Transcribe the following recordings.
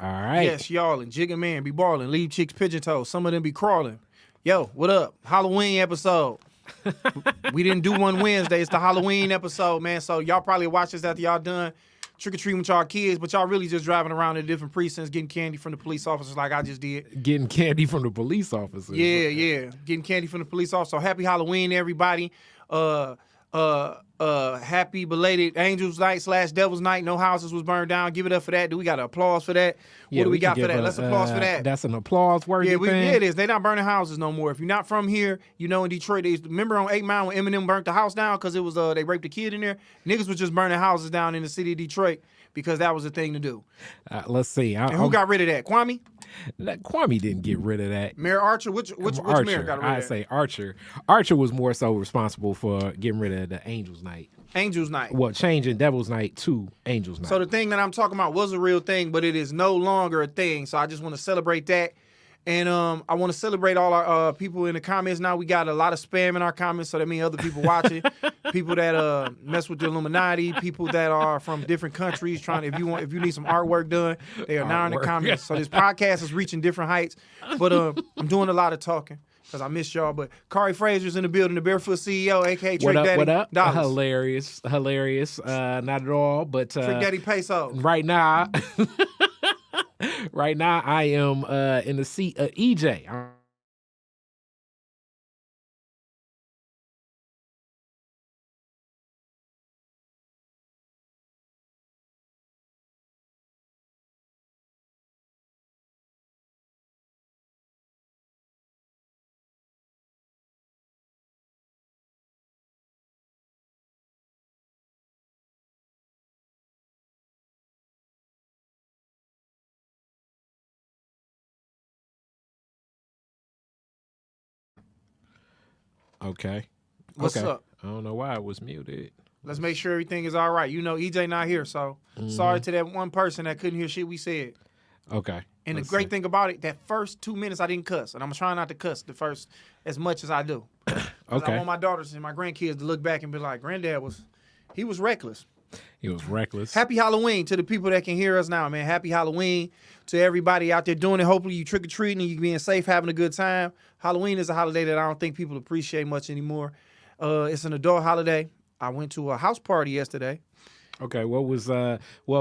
All right. Yes, y'all and jigging man be balling, leave chicks pigeon toes. Some of them be crawling. Yo, what up? Halloween episode. We didn't do one Wednesday. It's the Halloween episode, man. So y'all probably watch this after y'all done trick-or-treating with y'all kids, but y'all really just driving around in different precincts getting candy from the police officers like I just did. Getting candy from the police officers. Yeah. Getting candy from the police officer. So happy Halloween, everybody. Happy belated Angels Night / Devil's Night. No houses was burned down. Give it up for that. Do we got an applause for that? Yeah, what do we got can for that? give Let's applause for that. That's an applause-worthy thing. Yeah, it is. They not burning houses no more. If you're not from here, you know in Detroit, remember on 8 Mile when Eminem burnt the house down because it was they raped a kid in there? Niggas was just burning houses down in the city of Detroit because that was the thing to do. Let's see. And who got rid of that? Kwame? Kwame didn't get rid of that. Mayor Archer? Which Archer. mayor got rid of that? I say Archer. Archer was more so responsible for getting rid of the Angels Night. Angels Night. Well, changing Devil's Night to Angels Night. So the thing that I'm talking about was a real thing, but it is no longer a thing. So I just want to celebrate that. And I want to celebrate all our people in the comments now. We got a lot of spam in our comments, so that means other people watching. People that mess with the Illuminati, people that are from different countries trying to, if you need some artwork done, they are now in the comments. So this podcast is reaching different heights. But I'm doing a lot of talking because I miss y'all. But Kari Frazier's in the building, the Barefoot CEO, aka Trick Daddy. What up? Dollars. Hilarious. Not at all, but Trick Daddy Peso. Right now. Right now, I am in the seat of EJ. Okay. What's up? I don't know why it was muted. Let's make sure everything is all right. You know, EJ not here, so sorry to that one person that couldn't hear shit we said. Okay. And the great thing about it, that first 2 minutes I didn't cuss, and I'm trying not to cuss the first as much as I do. Okay. I want my daughters and my grandkids to look back and be like, Granddad he was reckless. He was reckless. Happy Halloween to the people that can hear us now, man. Happy Halloween to everybody out there doing it. Hopefully you trick-or-treating and you being safe, having a good time. Halloween is a holiday that I don't think people appreciate much anymore. It's an adult holiday. I went to a house party yesterday. Okay, what was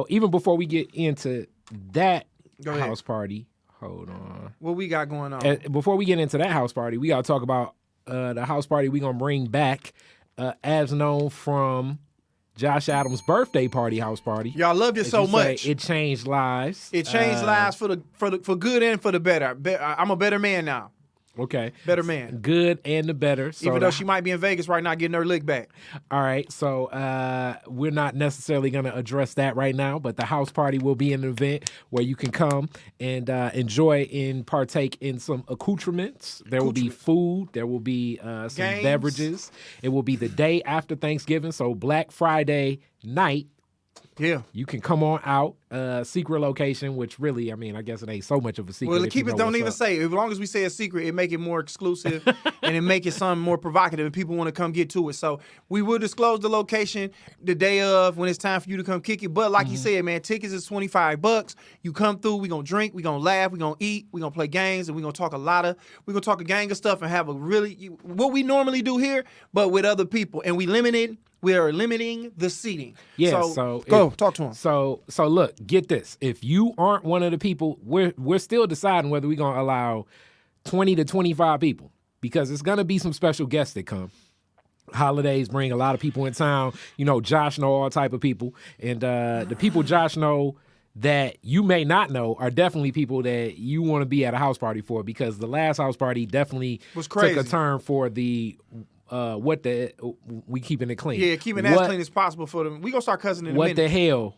even before we get into that Go ahead. house party, hold on. What we got going on? Before we get into that house party, we got to talk about the house party we're going to bring back as known from Josh Adams' birthday party house party. Y'all loved it so much. It changed lives. It changed lives for good and for the better. I'm a better man now. Okay. Better man. Good and the better. So even though she might be in Vegas right now getting her lick back. All right. So we're not necessarily going to address that right now, but the house party will be an event where you can come and enjoy and partake in some accoutrements. There will be food. There will be some Games. beverages. It will be the day after Thanksgiving. So Black Friday night. Yeah. You can come on out, secret location, which really, I mean, I guess it ain't so much of a secret. Well, the keepers don't even say. As long as we say a secret, it make it more exclusive and it make it something more provocative and people want to come get to it. So we will disclose the location the day of when it's time for you to come kick it. But like you said, man, tickets is $25. You come through, we gonna drink, we gonna laugh, we gonna eat, we gonna play games, and we gonna talk a gang of stuff and have a really what we normally do here, but with other people. And we are limiting the seating. Yeah, Talk to him. So look, get this. If you aren't one of the people, we're still deciding whether we're gonna allow 20 to 25 people because it's gonna be some special guests that come. Holidays bring a lot of people in town. You know, Josh know all type of people, and the people Josh know that you may not know are definitely people that you want to be at a house party for because the last house party definitely was crazy. Took a turn for the. We keeping it clean. Yeah, keeping it as clean as possible for them. We gonna start cussing in a minute. What the hell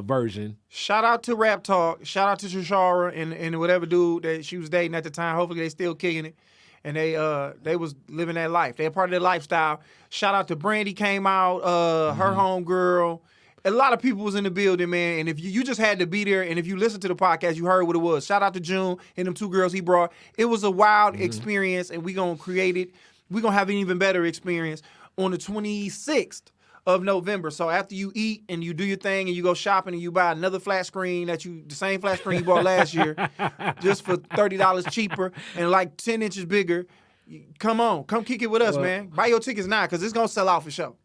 version? Shout out to Rap Talk. Shout out to Shashara and whatever dude that she was dating at the time. Hopefully they still kicking it. And they was living that life. They a part of their lifestyle. Shout out to Brandy came out, her homegirl. A lot of people was in the building, man. And if you just had to be there, and if you listened to the podcast, you heard what it was. Shout out to June and them two girls he brought. It was a wild experience, and we gonna create it. We're going to have an even better experience on the 26th of November. So after you eat and you do your thing and you go shopping and you buy another flat screen the same flat screen you bought last year, just for $30 cheaper and like 10 inches bigger, come kick it with us, man. Buy your tickets now because it's gonna sell out for sure.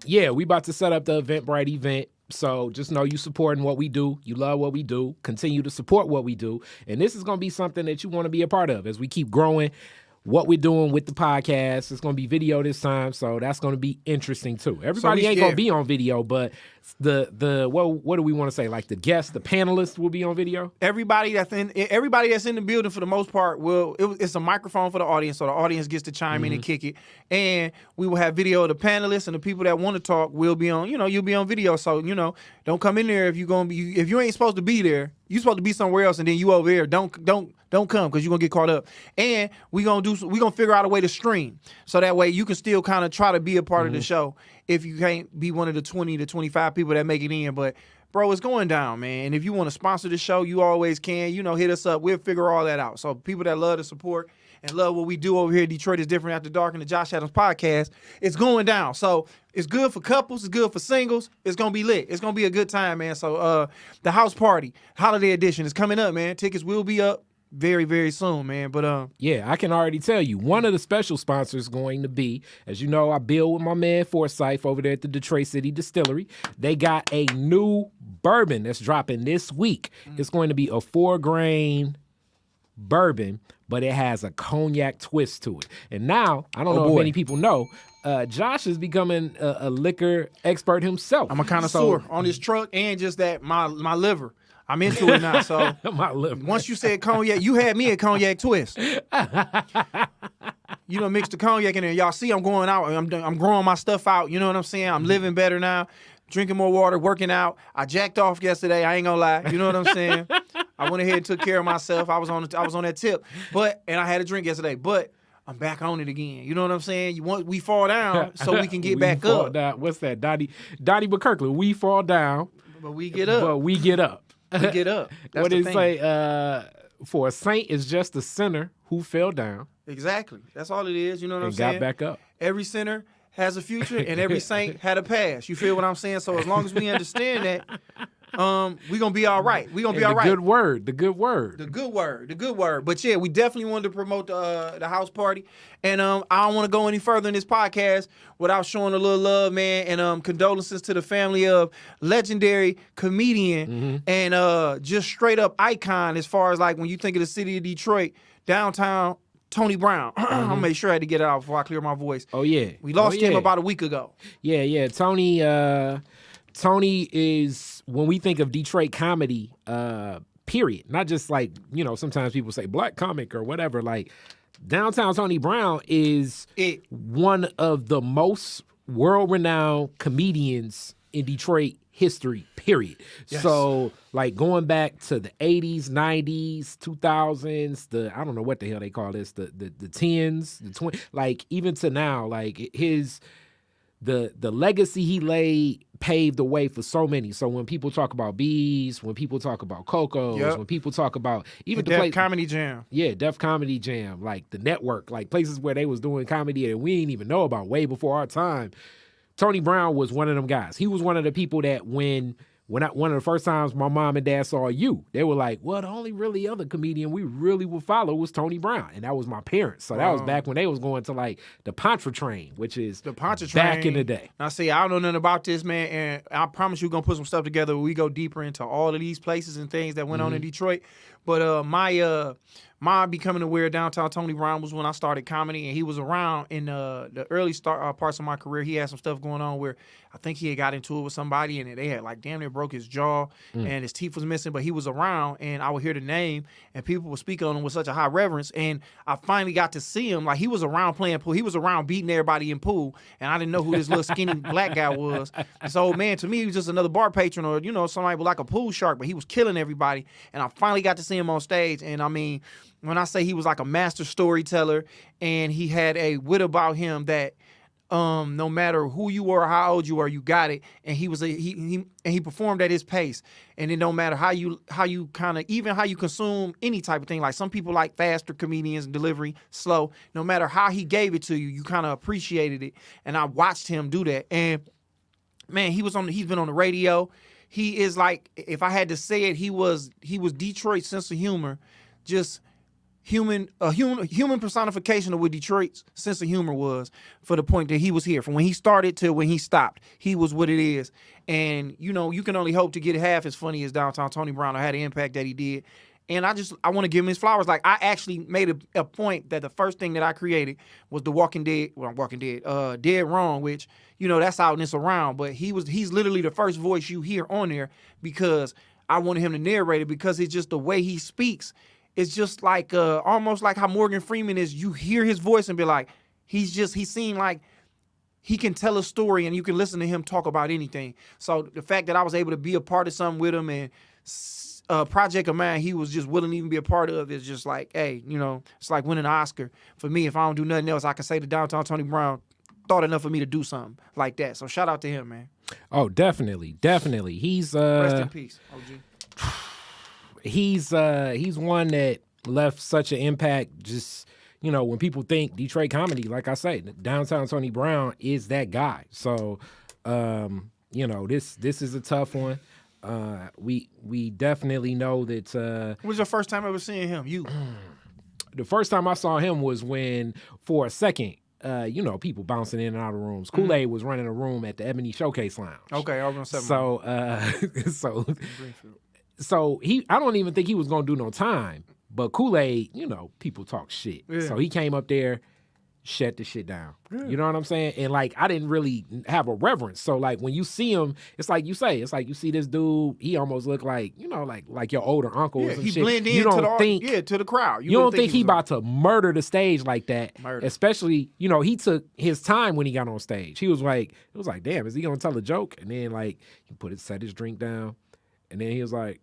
Yeah, we about to set up the Eventbrite event. So just know you supporting what we do. You love what we do. Continue to support what we do. And this is going to be something that you want to be a part of as we keep growing what we're doing with the podcast. It's going to be video this time, so that's going to be interesting too. Everybody ain't going to be on video, but what do we want to say? Like the guests, the panelists will be on video? Everybody that's in the building for the most part it's a microphone for the audience, so the audience gets to chime in and kick it. And we will have video of the panelists and the people that want to talk will be on, you'll be on video. So, don't come in there if you ain't supposed to be there. You're supposed to be somewhere else and then you over here. Don't come because you're gonna get caught up. And we're gonna figure out a way to stream. So that way you can still kind of try to be a part of the show if you can't be one of the 20 to 25 people that make it in. But bro, it's going down, man. And if you want to sponsor the show, you always can. Hit us up. We'll figure all that out. So people that love the support and love what we do over here, Detroit is Different After Dark and the Josh Adams podcast, it's going down. So it's good for couples. It's good for singles. It's going to be lit. It's going to be a good time, man. So the house party, holiday edition is coming up, man. Tickets will be up very, very soon, man. But yeah, I can already tell you, one of the special sponsors going to be, as you know, I build with my man Forsyth over there at the Detroit City Distillery. They got a new bourbon that's dropping this week. It's going to be a 4-grain bourbon, but it has a cognac twist to it. And now, I don't know if many people know, Josh is becoming a liquor expert himself. I'm a connoisseur on this truck and just that my liver. I'm into it now. So my liver. Once you said cognac, you had me at cognac twist. Mix the cognac in there. Y'all see I'm going out. I'm growing my stuff out. You know what I'm saying? I'm living better now. Drinking more water, working out. I jacked off yesterday. I ain't gonna lie. You know what I'm saying? I went ahead and took care of myself. I was on that tip. And I had a drink yesterday. But I'm back on it again. You know what I'm saying? We fall down so we can get back up. Down. What's that? Donnie McKirkland. We fall down. But we get up. We get up. We get up. That's what did it say? For a saint is just a sinner who fell down. Exactly. That's all it is. You know what I'm saying? And got back up. Every sinner has a future and every saint had a past. You feel what I'm saying? So as long as we understand that, we're going to be all right. We're going to be all right. The good word. The good word. But yeah, we definitely wanted to promote the house party. And I don't want to go any further in this podcast without showing a little love, man. And condolences to the family of legendary comedian and just straight up icon as far as like when you think of the city of Detroit, downtown, Tony Brown. I'll make sure I had to get it out before I clear my voice. Oh, yeah. We lost him about a week ago. Yeah. Tony is, when we think of Detroit comedy, period, not just like, sometimes people say black comic or whatever, like downtown Tony Brown is one of the most world-renowned comedians in Detroit history, period. Yes. So like going back to the 80s, 90s, 2000s, I don't know what the hell they call this, the 10s, the 20s, like even to now, like the legacy he laid paved the way for so many. So when people talk about Bees, when people talk about Coco's, when people talk about even the Def Comedy Jam. Yeah, Def Comedy Jam, like the network, like places where they was doing comedy that we didn't even know about way before our time. Tony Brown was one of them guys. He was one of the people that when one of the first times my mom and dad saw you, they were like, well, the only really other comedian we really would follow was Tony Brown. And that was my parents. So that was back when they was going to like the Pontchartrain, which is the Pontchartrain back in the day. Now, see, I don't know nothing about this, man. And I promise you we're going to put some stuff together where we go deeper into all of these places and things that went on in Detroit. But my becoming aware of downtown Tony Brown was when I started comedy, and he was around in the early parts of my career. He had some stuff going on where I think he had got into it with somebody, and they had like damn near broke his jaw, and his teeth was missing. But he was around, and I would hear the name, and people would speak on him with such a high reverence. And I finally got to see him. Like he was around playing pool. He was around beating everybody in pool, and I didn't know who this little skinny black guy was. So man, to me, he was just another bar patron or somebody with like a pool shark, but he was killing everybody. And I finally got to see him on stage, and I mean, when I say he was like a master storyteller and he had a wit about him that no matter who you were, how old you are, you got it. And he performed at his pace. And it don't matter how you kind of, even how you consume any type of thing. Like some people like faster comedians and delivery slow. No matter how he gave it to you, you kind of appreciated it. And I watched him do that. And man, he's been on the radio. He is like, if I had to say it, he was Detroit's sense of humor, just human personification of what Detroit's sense of humor was for the point that he was here. From when he started to when he stopped, he was what it is. And, you know, you can only hope to get half as funny as Downtown Tony Brown or had the impact that he did. And I want to give him his flowers. Like, I actually made a point that the first thing that I created was the Dead Wrong, which, you know, that's out and it's around. But he's literally the first voice you hear on there because I wanted him to narrate it because it's just the way he speaks. It's just like almost like how Morgan Freeman is. You hear his voice and be like, he seemed like he can tell a story and you can listen to him talk about anything. So the fact that I was able to be a part of something with him and project of mine he was just willing to even be a part of is just like, hey, you know, it's like winning an Oscar. For me, if I don't do nothing else, I can say to Downtown Tony Brown thought enough for me to do something like that. So shout out to him, man. Oh, definitely. He's rest in peace, OG. He's one that left such an impact. Just, you know, when people think Detroit comedy, like I say, Downtown Tony Brown is that guy. So, you know, this is a tough one. We definitely know that. When was your first time ever seeing him? You. The first time I saw him was when, for a second, you know, people bouncing in and out of rooms. Kool-Aid was running a room at the Ebony Showcase Lounge. Okay, I was gonna say. So I don't even think he was gonna do no time. But Kool-Aid, you know, people talk shit. Yeah. So he came up there, shut the shit down. Yeah. You know what I'm saying? And like, I didn't really have a reverence. So like, when you see him, it's like you see this dude, he almost look like, you know, like your older uncle or some shit. He blend in to the crowd. You don't think he about to murder the stage like that. Especially, you know, he took his time when he got on stage. It was like, damn, is he gonna tell a joke? And then like, he set his drink down. And then he was like,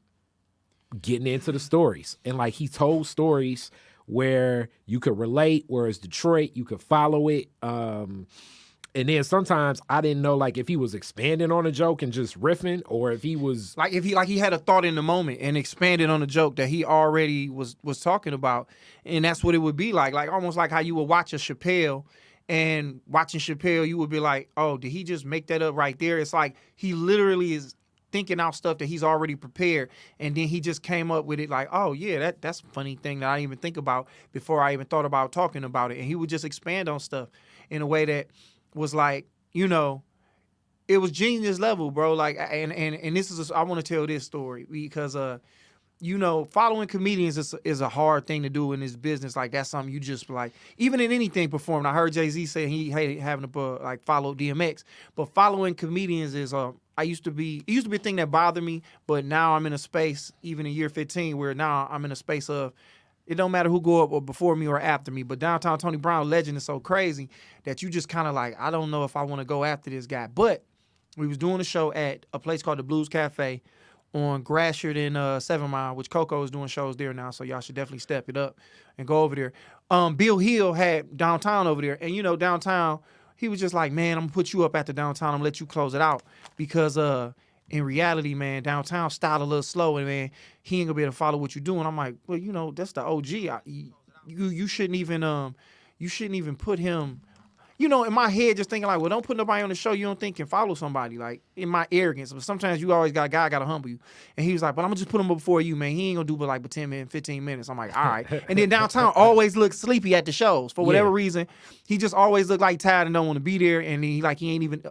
getting into the stories. And like, he told stories where you could relate, whereas Detroit, you could follow it. And then sometimes I didn't know like if he was expanding on a joke and just riffing, or if he was like if he had a thought in the moment and expanded on a joke that he already was talking about. And that's what it would be like almost like how you would watch a Chappelle, and watching Chappelle, you would be like, oh, did he just make that up right there? It's like he literally is thinking out stuff that he's already prepared, and then he just came up with it like, oh yeah, that's a funny thing that I didn't even think about before I even thought about talking about it. And he would just expand on stuff in a way that was like, you know, it was genius level, bro. Like, and this is I want to tell this story because you know, following comedians is a hard thing to do in this business. Like, that's something you just like, even in anything performing. I heard Jay-Z say he hated having to like follow DMX, but following comedians is it used to be a thing that bothered me, but now I'm in a space, even in year 15, where now I'm in a space of, it don't matter who go up or before me or after me, but Downtown Tony Brown legend is so crazy that you just kind of like, I don't know if I want to go after this guy. But we was doing a show at a place called the Blues Cafe on Gratiot and 7 Mile, which Coco is doing shows there now, so y'all should definitely step it up and go over there. Bill Hill had Downtown over there, and you know, Downtown, he was just like, man, I'm gonna put you up at the Downtown, I'm gonna let you close it out, because in reality, man, Downtown style a little slow, and man, he ain't gonna be able to follow what you're doing. I'm like, well, you know, that's the OG. You shouldn't even put him. You know, in my head, just thinking like, well, don't put nobody on the show you don't think can follow somebody. Like, in my arrogance, but sometimes you always got a guy got to humble you. And he was like, but I'm gonna just put him up before you, man. He ain't gonna do but like 10 minutes, 15 minutes. I'm like, all right. And then Downtown always looks sleepy at the shows for whatever reason. He just always looked like tired and don't want to be there. And he don't even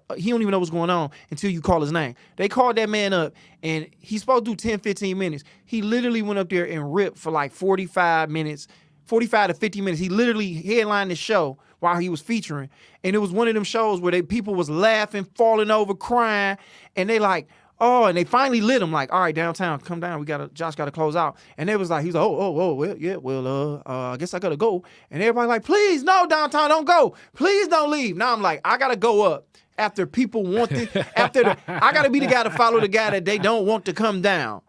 know what's going on until you call his name. They called that man up, and he's supposed to do 10, 15 minutes. He literally went up there and ripped for like 45 to 50 minutes. He literally headlined the show while he was featuring. And it was one of them shows where people was laughing, falling over, crying, and they like, oh, and they finally lit him like, all right, Downtown, come down. Josh got to close out. And they was like, he's like, I guess I got to go. And everybody like, please, no, Downtown, don't go. Please don't leave. Now I'm like, I got to go up after people want it. I got to be the guy to follow the guy that they don't want to come down.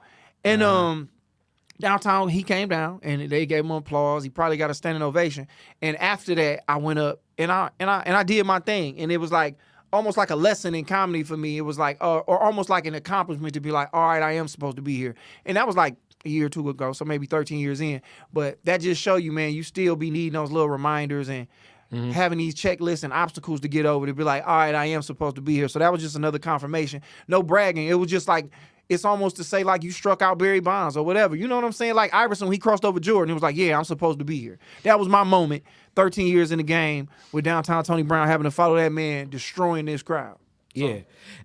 And Downtown, he came down and they gave him applause. He probably got a standing ovation. And after that, I went up and I did my thing. And it was like almost like a lesson in comedy for me. It was like, or almost like an accomplishment to be like, all right, I am supposed to be here. And that was like a year or two ago, so maybe 13 years in. But that just show you, man, you still be needing those little reminders. And having these checklists and obstacles to get over to be like, all right, I am supposed to be here. So that was just another confirmation. No bragging. It was just like, it's almost to say like you struck out Barry Bonds or whatever. You know what I'm saying? Like Iverson, when he crossed over Jordan, it was like, yeah, I'm supposed to be here. That was my moment. 13 years in the game with downtown Tony Brown having to follow that man, destroying this crowd. So, Yeah,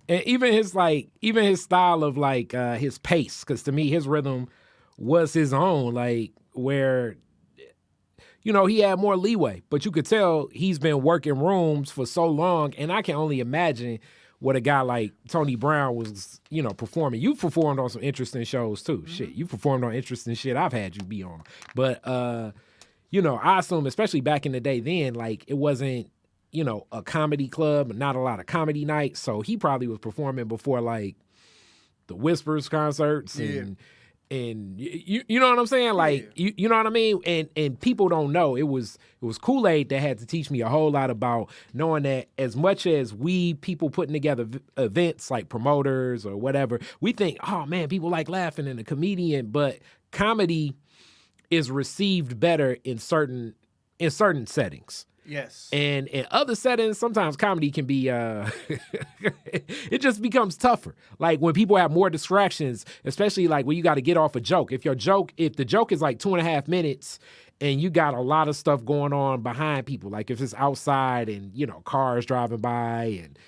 and even his style of like his pace, because to me his rhythm was his own, like where he had more leeway, but you could tell he's been working rooms for so long, and I can only imagine what a guy like Tony Brown was, performing. You performed on some interesting shows too. Shit, you performed on interesting shit I've had you be on, but I assume, especially back in the day, then like it wasn't a comedy club, not a lot of comedy nights. So he probably was performing before like the Whispers concerts and you know what I'm saying? Like, you know what I mean? And people don't know. It was Kool-Aid that had to teach me a whole lot about knowing that as much as we people putting together events like promoters or whatever, we think, oh man, people like laughing and a comedian, but comedy is received better in certain settings. yes. And in other settings, sometimes comedy can be, it just becomes tougher. Like when people have more distractions, especially like when you got to get off a joke. If the joke is like 2.5 minutes and you got a lot of stuff going on behind people, like if it's outside and, cars driving by and,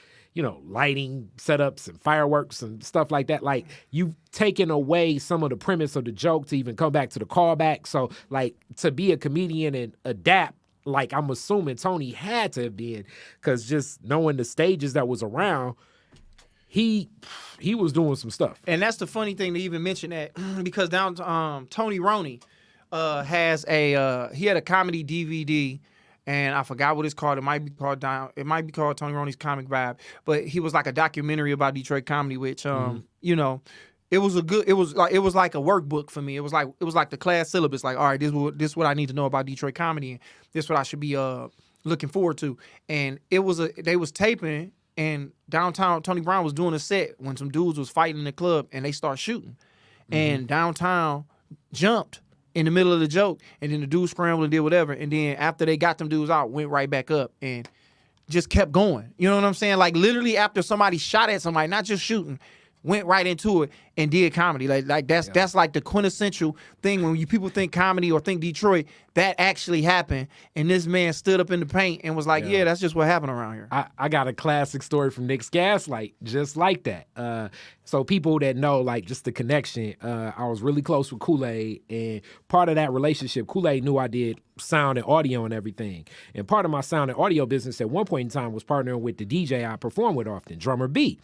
lighting setups and fireworks and stuff like that, like you've taken away some of the premise of the joke to even come back to the callback. So like to be a comedian and adapt, like I'm assuming Tony had to have been, because just knowing the stages that was around, he was doing some stuff. And that's the funny thing to even mention that, because Tony Roney has he had a comedy DVD, and I forgot what it's called. It might be called Tony Roney's Comic Vibe, but he was like a documentary about Detroit comedy, which it was like a workbook for me. It was like the class syllabus. Like, all right, this is what I need to know about Detroit comedy, and this is what I should be looking forward to. And they was taping, and downtown Tony Brown was doing a set when some dudes was fighting in the club, and they start shooting, and downtown jumped in the middle of the joke, and then the dudes scrambled and did whatever, and then after they got them dudes out, went right back up and just kept going. You know what I'm saying? Like literally after somebody shot at somebody, not just shooting, went right into it and did comedy. Like that's like the quintessential thing when people think comedy or think Detroit, that actually happened. And this man stood up in the paint and was like, yeah, that's just what happened around here. I got a classic story from Nick's Gaslight, just like that. So people that know, like, just the connection, I was really close with Kool-Aid, and part of that relationship, Kool-Aid knew I did sound and audio and everything. And part of my sound and audio business at one point in time was partnering with the DJ I perform with often, Drummer B.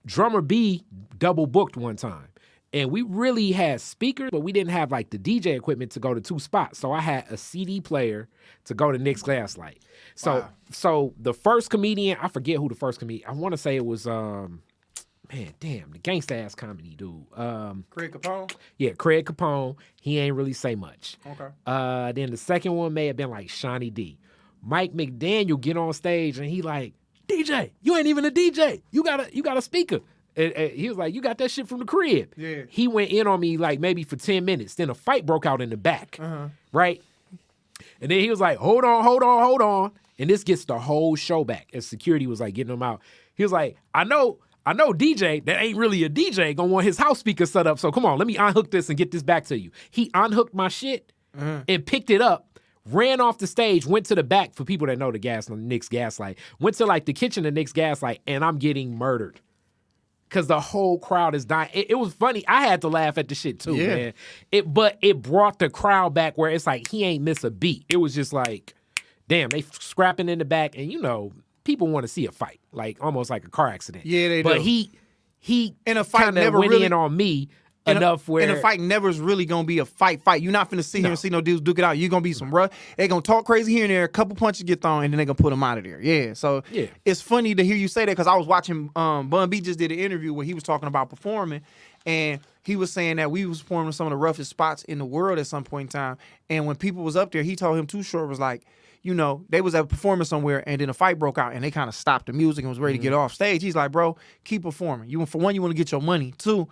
Drummer B double booked one time, and we really had speakers, but we didn't have like the DJ equipment to go to 2 spots. So I had a CD player to go to Nick's Gaslight. So the first comedian, I forget who the first comedian, I want to say it was, the gangsta ass comedy dude. Craig Capone? Yeah, Craig Capone. He ain't really say much. Okay. Then the second one may have been like Shawnee D. Mike McDaniel get on stage and he like, DJ, you ain't even a DJ. You got a speaker. And he was like, you got that shit from the crib. Yeah. He went in on me like maybe for 10 minutes. Then a fight broke out in the back. Right? And then he was like, hold on. And this gets the whole show back. As security was like getting him out. He was like, I know DJ that ain't really a DJ gonna want his house speaker set up. So come on, let me unhook this and get this back to you. He unhooked my shit and picked it up. Ran off the stage, went to the back, for people that know the Nick's Gaslight, went to like the kitchen of Nick's Gaslight, and I'm getting murdered. Because the whole crowd is dying. It was funny. I had to laugh at the shit too, man. But it brought the crowd back where it's like, he ain't miss a beat. It was just like, damn, they scrapping in the back, and people want to see a fight, like almost like a car accident. Yeah, they do. But he in a fight kinda never went really in on me enough where in a fight never is really gonna be a fight. You're not finna sit here and see no dudes duke it out. You're gonna be some rough. They gonna talk crazy here and there. A couple punches get thrown, and then they gonna put them out of there. Yeah. So it's funny to hear you say that, because I was watching. Bun B just did an interview where he was talking about performing, and he was saying that we was performing some of the roughest spots in the world at some point in time. And when people was up there, he told him Too Short was like, they was at a performance somewhere, and then a fight broke out, and they kind of stopped the music and was ready to get off stage. He's like, bro, keep performing. For one, you want to get your money. 2,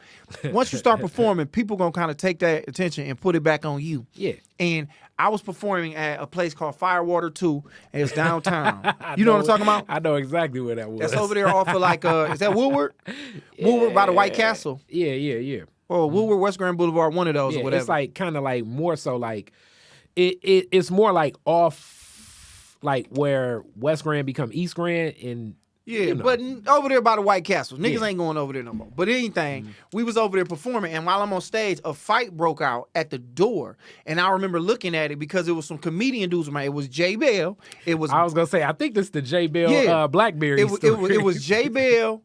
once you start performing, people gonna kind of take that attention and put it back on you. Yeah. And I was performing at a place called Firewater 2, and it's downtown. You know what I'm talking about? I know exactly where that was. That's over there off of like, is that Woodward? Woodward by the White Castle. Yeah. Or Woodward, West Grand Boulevard, one of those or whatever. It's like kind of like more so like, it's more like off, like where West Grand become East Grand and. Yeah, but over there by the White Castle. Niggas ain't going over there no more. But anything, we was over there performing, and while I'm on stage, a fight broke out at the door. And I remember looking at it because it was some comedian dudes. It was Jay Bell. I was going to say, I think this is the Jay Bell Blackberry story. It was Jay Bell.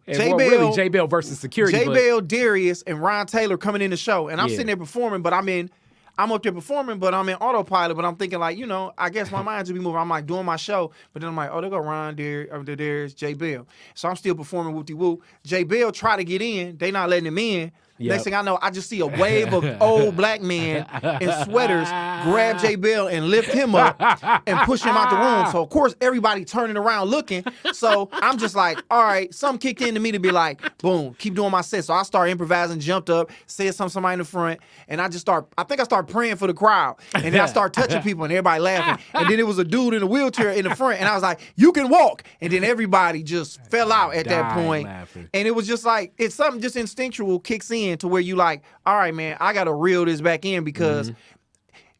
Really Jay Bell versus security. Jay Bell, Darius, and Ron Taylor coming in the show. And I'm sitting there performing, but I'm up there performing, but I'm in autopilot. But I'm thinking like, I guess my mind should be moving. I'm like doing my show, but then I'm like, oh, there go Ron, there's Jay Bell. So I'm still performing whoop-de-whoop. Jay Bell try to get in. They not letting him in. Yep. Next thing I know, I just see a wave of old black men in sweaters grab Jay Bell and lift him up and push him out the room. So, of course, everybody turning around looking. So I'm just like, all right, something kicked into me to be like, boom, keep doing my set. So I start improvising, jumped up, said something to somebody in the front, and I think I start praying for the crowd. And then I start touching people and everybody laughing. And then it was a dude in a wheelchair in the front, and I was like, you can walk. And then everybody just fell out at that point. Laughing. And it was just like, it's something just instinctual kicks in to where you like, all right, man, I got to reel this back in because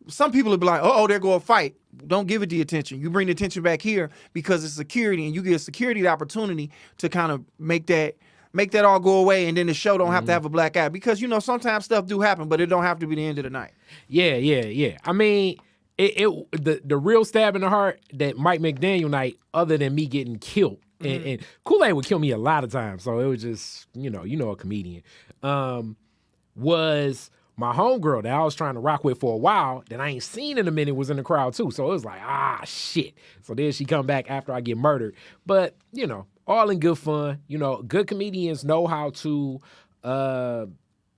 some people will be like, there go a fight. Don't give it the attention. You bring the attention back here because it's security, and you give security the opportunity to kind of make that all go away, and then the show don't have to have a black eye because, sometimes stuff do happen, but it don't have to be the end of the night. Yeah. I mean, the real stab in the heart that Mike McDaniel night, other than me getting killed, and Kool-Aid would kill me a lot of times, so it was just, a comedian, was my homegirl that I was trying to rock with for a while that I ain't seen in a minute was in the crowd too. So it was like, shit. So then she come back after I get murdered. But, all in good fun. Good comedians know how to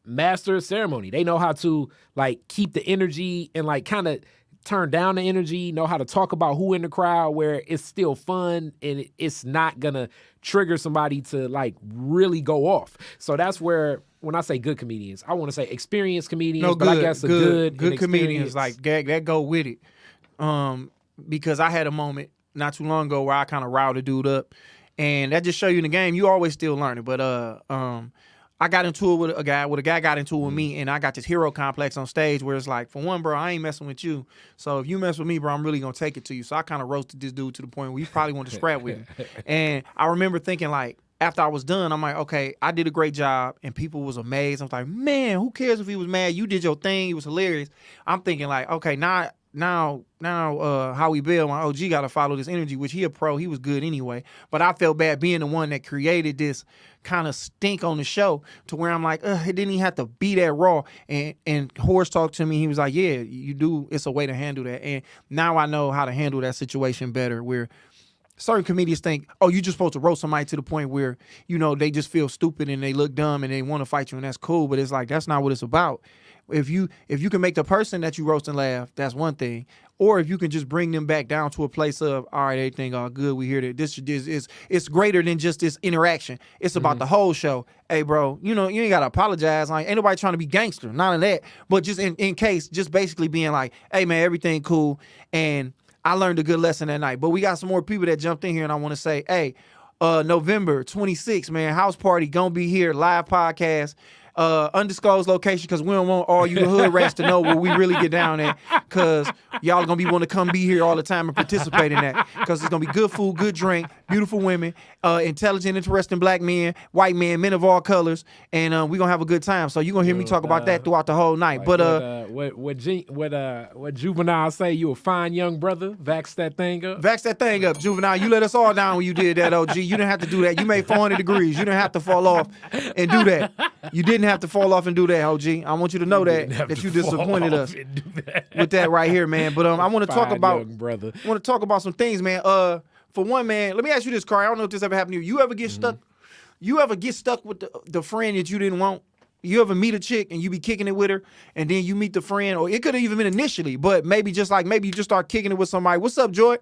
master a ceremony. They know how to like keep the energy and like kind of turn down the energy, know how to talk about who in the crowd where it's still fun and it's not gonna trigger somebody to like really go off. So that's where, when I say good comedians, I want to say experienced comedians, but I guess good comedians like that go with it. Because I had a moment not too long ago where I kind of riled a dude up, and that just show you in the game you always still learning. But I got into it with a guy got into it with me, and I got this hero complex on stage where it's like, for one, bro, I ain't messing with you. So if you mess with me, bro, I'm really gonna take it to you. So I kind of roasted this dude to the point where he probably wanted to scrap with me. And I remember thinking like, after I was done, I'm like, okay, I did a great job, and people was amazed. I was like, man, who cares if he was mad? You did your thing. It was hilarious. I'm thinking like, okay, now, Howie Bell, my OG, got to follow this energy, which he a pro. He was good anyway. But I felt bad being the one that created this kind of stink on the show to where I'm like, it didn't even have to be that raw. And Horace talked to me. He was like, yeah, you do. It's a way to handle that. And now I know how to handle that situation better, where certain comedians think, you're just supposed to roast somebody to the point where, they just feel stupid and they look dumb and they want to fight you, and that's cool. But it's like, that's not what it's about. If you can make the person that you roast and laugh, that's one thing. Or if you can just bring them back down to a place of, all right, everything all good, we hear that this is it's greater than just this interaction. It's about the whole show. Hey, bro, you ain't gotta apologize. Like, ain't nobody trying to be gangster, none of that. But just in case, just basically being like, hey man, everything cool. And I learned a good lesson that night. But we got some more people that jumped in here, and I want to say, hey, November 26th, man, house party gonna be here, live podcast. Undisclosed location, because we don't want all you hood rats to know where we really get down at, because y'all gonna be wanting to come be here all the time and participate in that, because it's gonna be good food, good drink, beautiful women, intelligent, interesting black men, white men, men of all colors, and we're gonna have a good time. So you're gonna hear me talk about that throughout the whole night. But what Juvenile say, you a fine young brother, vax that thing up, Juvenile. You let us all down when you did that, OG. You didn't have to do that. You made 400 degrees. You didn't have to fall off and do that. You didn't have to fall off and do that, OG. I want you to know that you disappointed us with that right here, man. But I want to talk about some things, man. For one, man, let me ask you this, Carl. I don't know if this ever happened to you. You ever get stuck? You ever get stuck with the friend that you didn't want? You ever meet a chick and you be kicking it with her, and then you meet the friend, or it could have even been initially, but maybe you just start kicking it with somebody. What's up, Joy?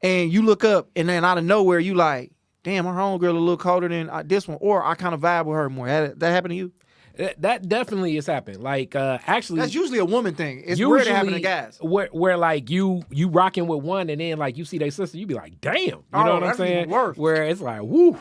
And you look up, and then out of nowhere, you like, damn, her homegirl a little colder than this one, or I kind of vibe with her more. That happened to you? That definitely has happened. Like actually, That's usually a woman thing. It's rare to happen to usually guys. where like you rocking with one and then like you see their sister, you be like, damn. You Oh, know what I'm that's even saying? worse. Where it's like, woo.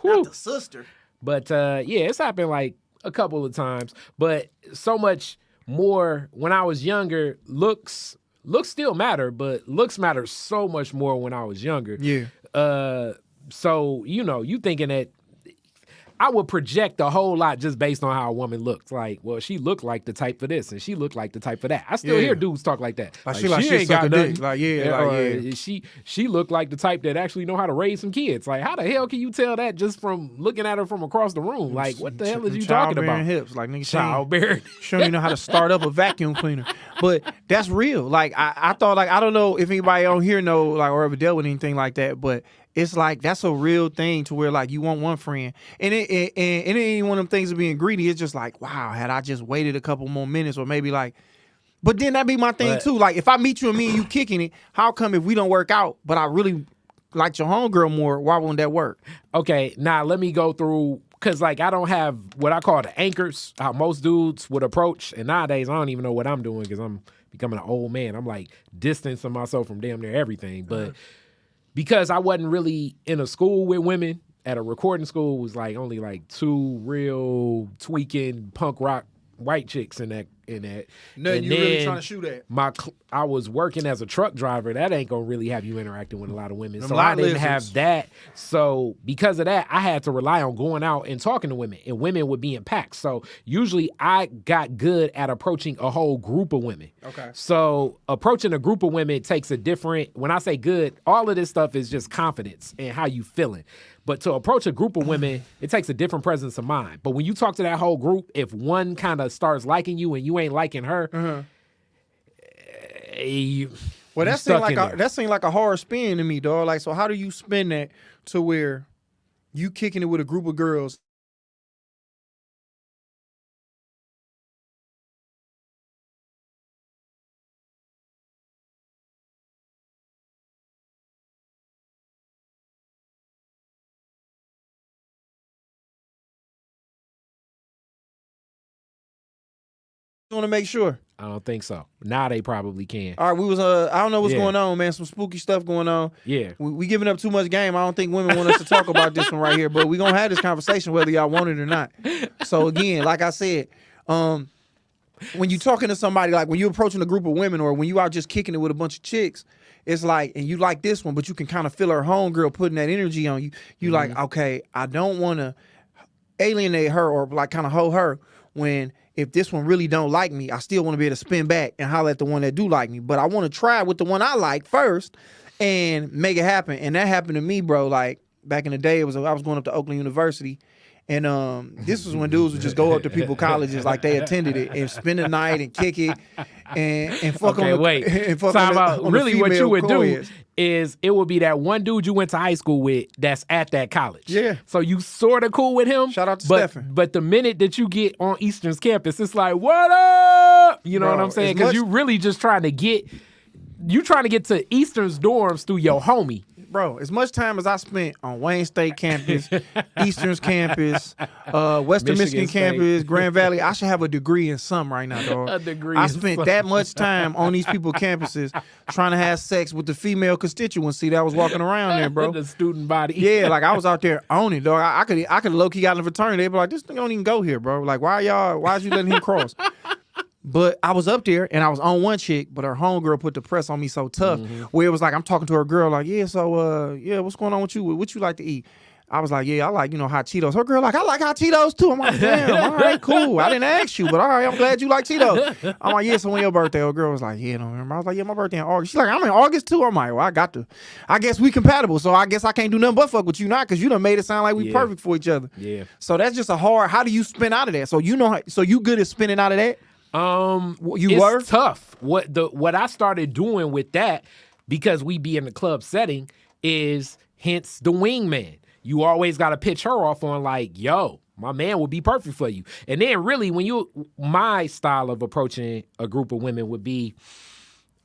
Not the sister. But yeah, it's happened like a couple of times. But so much more when I was younger, looks still matter, but looks matter so much more when I was younger. Yeah. So, you thinking that I would project a whole lot just based on how a woman looks. Like, well, she looked like the type for this, and she looked like the type for that. I still hear dudes talk like that. Like she ain't got nothing. Like, yeah. She looked like the type that actually know how to raise some kids. Like, how the hell can you tell that just from looking at her from across the room? Like, what the hell is you talking about? Hips, like nigga, Childbearing. She don't even know how to start up a vacuum cleaner. But that's real. Like I thought, like I don't know if anybody on here know like or ever dealt with anything like that, but it's like that's a real thing to where like you want one friend, and it ain't one of them things of being greedy. It's just like, wow, had I just waited a couple more minutes, or maybe like, but then that be my thing too. Like if I meet you and me and you kicking it, how come if we don't work out, but I really liked your homegirl more, why won't that work? Okay, now let me go through, because like I don't have what I call the anchors, how most dudes would approach, and nowadays I don't even know what I'm doing because I'm becoming an old man. I'm like distancing myself from damn near everything, but. Because I wasn't really in a school with women, at a recording school, was like only like 2 real tweaking punk rock white chicks in that. Nothing you really trying to shoot at. I was working as a truck driver. That ain't gonna really have you interacting with a lot of women. Them So I didn't lizards. have that. So because of that, I had to rely on going out and talking to women, and women would be in packs. So usually I got good at approaching a whole group of women. Okay. So approaching a group of women takes a different, when I say good, all of this stuff is just confidence and how you feeling. But to approach a group of women, it takes a different presence of mind. But when you talk to that whole group, if one kind of starts liking you and you ain't liking her, That seemed like a hard spin to me, dog. Like, so how do you spin that to where you kicking it with a group of girls? Want to make sure. I don't think so. Now they probably can. All right, we was I don't know what's Yeah. going on, man. Some spooky stuff going on. Yeah. We giving up too much game. I don't think women want us to talk about this one right here, but we gonna have this conversation whether y'all want it or not. So again, like I said, when you talking to somebody, like when you approaching a group of women or when you out just kicking it with a bunch of chicks, it's like, and you like this one, but you can kind of feel her homegirl putting that energy on you. You like, okay, I don't want to alienate her or like kind of hold her when if this one really don't like me, I still want to be able to spin back and holler at the one that do like me. But I want to try with the one I like first and make it happen. And that happened to me, bro. Like back in the day, I was going up to Oakland University. And this was when dudes would just go up to people colleges like they attended it and spend the night and kick it and fuck Okay, on the, wait. and fuck Time on the, out. on the Really, what you female would do co-eds. is it would be that one dude you went to high school with that's at that college. Yeah. So you sort of cool with him. Shout out to but, Stephen. But the minute that you get on Eastern's campus, it's like, what up? You know Bro, what I'm saying? as Because much- you really just trying to get to Eastern's dorms through your homie. Bro, as much time as I spent on Wayne State campus, Eastern's campus, Western Michigan Michigan State. campus, Grand Valley, I should have a degree in some right now, dog. A degree I in spent some. that much time on these people's campuses trying to have sex with the female constituency that was walking around there, bro. The student body. Yeah, like I was out there owning, dog. I could low key got in the fraternity. They'd be like, this thing don't even go here, bro. Like, why is you letting him cross? But I was up there and I was on one chick, but her homegirl put the press on me so tough where it was like I'm talking to her girl, like, yeah, so what's going on with you? What you like to eat? I was like, yeah, I like, hot Cheetos. Her girl like, I like hot Cheetos too. I'm like, damn, all right, cool. I didn't ask you, but all right, I'm glad you like Cheetos. I'm like, yeah, so when your birthday? Her girl was like, yeah, no, remember? I was like, yeah, my birthday in August. She's like, I'm in August too. I'm like, well, I guess we compatible, so I guess I can't do nothing but fuck with you now because you done made it sound like we Yeah. perfect for each other. Yeah. So that's just how do you spin out of that? So you good at spinning out of that? You it's were? tough. What I started doing with that, because we be in the club setting, is hence the wingman. You always got to pitch her off on like, yo, my man would be perfect for you. And then really my style of approaching a group of women would be,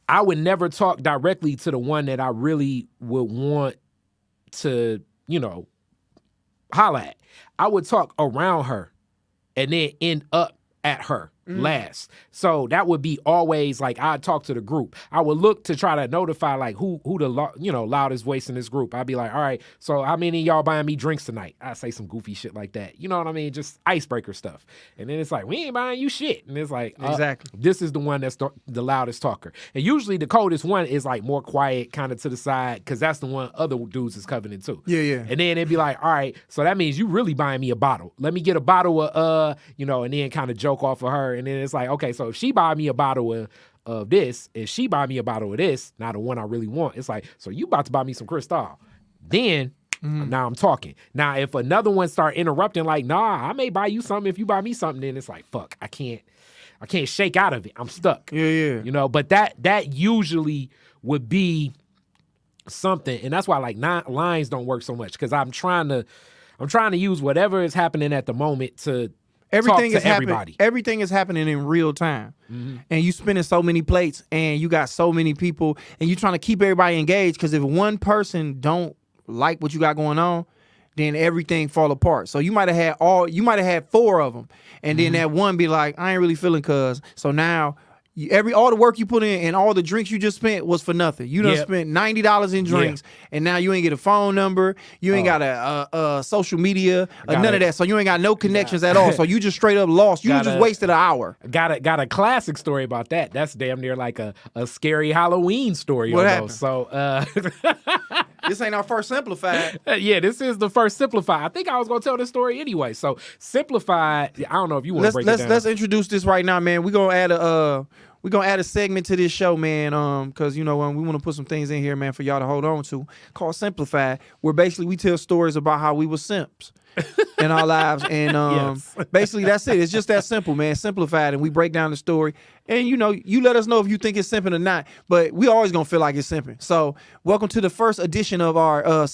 I would never talk directly to the one that I really would want to, holla at. I would talk around her and then end up at her last. So that would be always like I'd talk to the group. I would look to try to notify like who the loudest voice in this group. I'd be like, all right, so how many of y'all buying me drinks tonight? I say some goofy shit like that. You know what I mean? Just icebreaker stuff. And then it's like, we ain't buying you shit. And it's like, Exactly. this is the one that's the loudest talker. And usually the coldest one is like more quiet, kind of to the side, because that's the one other dudes is covering too. Yeah. And then it'd be like, all right, so that means you really buying me a bottle. Let me get a bottle of, and then kind of joke off of her. And then it's like, okay, so if she buy me a bottle of this, and she buy me a bottle of this, not the one I really want, it's like, so you about to buy me some Cristal. Then, now I'm talking. Now, if another one start interrupting, like, nah, I may buy you something if you buy me something, then it's like, fuck, I can't shake out of it. I'm stuck. Yeah. But that usually would be something, and that's why like lines don't work so much, because I'm trying to use whatever is happening at the moment to Everything talk is to happening. everybody. Everything is happening in real time, and you spinning so many plates, and you got so many people, and you trying to keep everybody engaged. Because if one person don't like what you got going on, then everything fall apart. So you might have had 4 of them, and then that one be like, I ain't really feeling cuz. So now all the work you put in and all the drinks you just spent was for nothing. You done spent $90 in drinks, and now you ain't get a phone number, you ain't got a social media, none of that. So you ain't got no connections at all. So you just straight up lost. You just wasted an hour. Got a classic story about that. That's damn near like a scary Halloween story. What almost. happened? So This ain't our first Simplified. yeah, this is the first Simplified. I think I was gonna tell this story anyway. So Simplified, I don't know if you want to break it down. Let's introduce this right now, man. We're gonna add a segment to this show, man. Because we want to put some things in here, man, for y'all to hold on to, called Simplified, where basically we tell stories about how we were simps in our lives, and basically that's it. It's just that simple, man. Simplified, and we break down the story, and you let us know if you think it's simping or not. But we always gonna feel like it's simping. So welcome to the first edition of our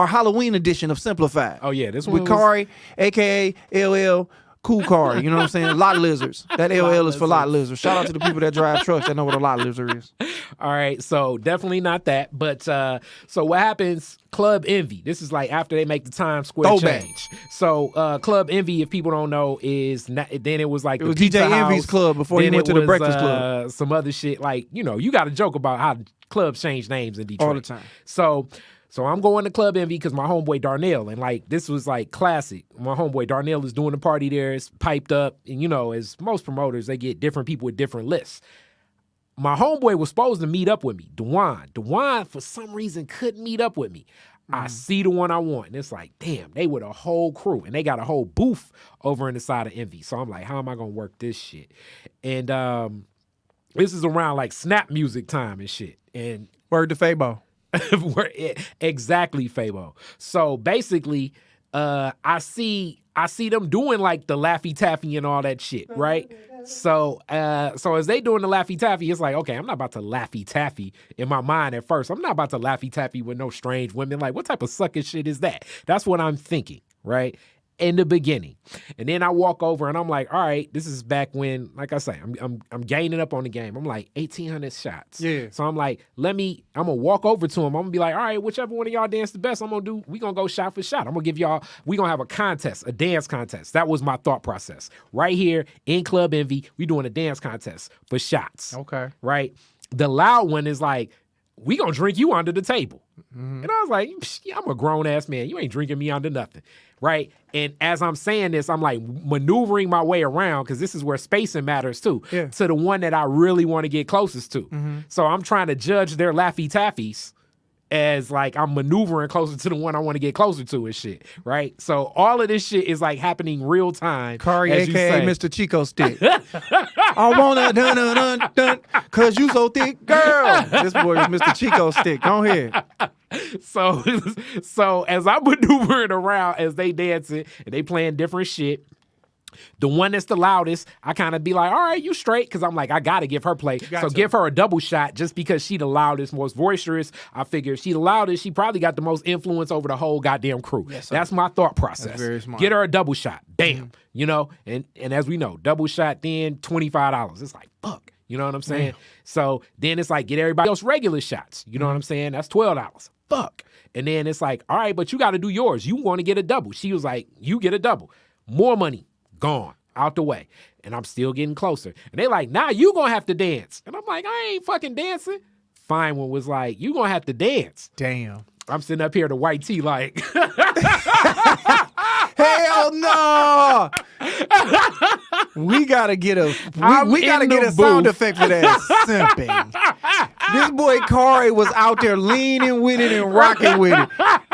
Halloween edition of Simplified. Oh yeah, this one with Kari, aka LL. Cool Kari, you know what I'm saying? Lot lizards. That LL is for lot lizards. Shout out to the people that drive trucks that know what a lot lizard is. All right, so definitely not that. But so what happens? Club Envy. This is like after they make the Times Square change. So Club Envy, if people don't know, is not, then it was like it was the Pizza DJ House, Envy's club before he went to the Breakfast Club. Some other shit like you got a joke about how clubs change names in Detroit all the time. So I'm going to Club Envy because my homeboy Darnell, and like this was like classic. My homeboy Darnell is doing the party there. It's piped up, and as most promoters, they get different people with different lists. My homeboy was supposed to meet up with me, Dewan. Dewan, for some reason, couldn't meet up with me. I see the one I want, and it's like, damn, they were the whole crew, and they got a whole booth over in the side of Envy. So I'm like, how am I gonna work this shit? And this is around like Snap music time and shit. And word to Fabo. Exactly, Fabo. So basically, I see them doing like the Laffy Taffy and all that shit, right? So as they doing the Laffy Taffy, it's like, okay, I'm not about to Laffy Taffy in my mind at first. I'm not about to Laffy Taffy with no strange women. Like, what type of sucker shit is that? That's what I'm thinking, right? In the beginning. And then I walk over and I'm like, all right, this is back when, like I say, I'm gaining up on the game. I'm like 1,800 shots. Yeah. So I'm like, I'm gonna walk over to him. I'm gonna be like, all right, whichever one of y'all dance the best, we gonna go shot for shot. I'm gonna give y'all, we gonna have a contest, a dance contest. That was my thought process. Right here in Club Envy, we doing a dance contest for shots. Okay. Right? The loud one is like, we gonna drink you under the table. And I was like, I'm a grown ass man. You ain't drinking me under nothing. Right? And as I'm saying this, I'm like maneuvering my way around, because this is where spacing matters too, to the one that I really want to get closest to. So I'm trying to judge their Laffy Taffies as like I'm maneuvering closer to the one I want to get closer to and shit, right? So all of this shit is like happening real time. Kari, a.k.a. Mr. Chico Stick. I wanna dun cause you so thick, girl. This boy is Mr. Chico Stick. Go ahead. So as I'm maneuvering around as they dancing and they playing different shit, the one that's the loudest, I kind of be like, all right, you straight, because I'm like, I got to give her play. So give her a double shot just because she the loudest, most boisterous. I figure if she the loudest, she probably got the most influence over the whole goddamn crew. Yes, that's my thought process. That's very smart. Get her a double shot. Bam. And as we know, double shot then $25. It's like, fuck. You know what I'm saying? So then it's like, get everybody else regular shots. You know what I'm saying? That's $12. Fuck. And then it's like, all right, but you got to do yours. You want to get a double. She was like, you get a double. More money. Gone. out the way. And I'm still getting closer. And they like, nah, you gonna have to dance. And I'm like, I ain't fucking dancing. Fine one was like, you gonna have to dance. Damn. I'm sitting up here to white tee like, hell no. We gotta get a we gotta in get the a sound booth. effect for that simping. This boy Kari was out there leaning with it and rocking with it.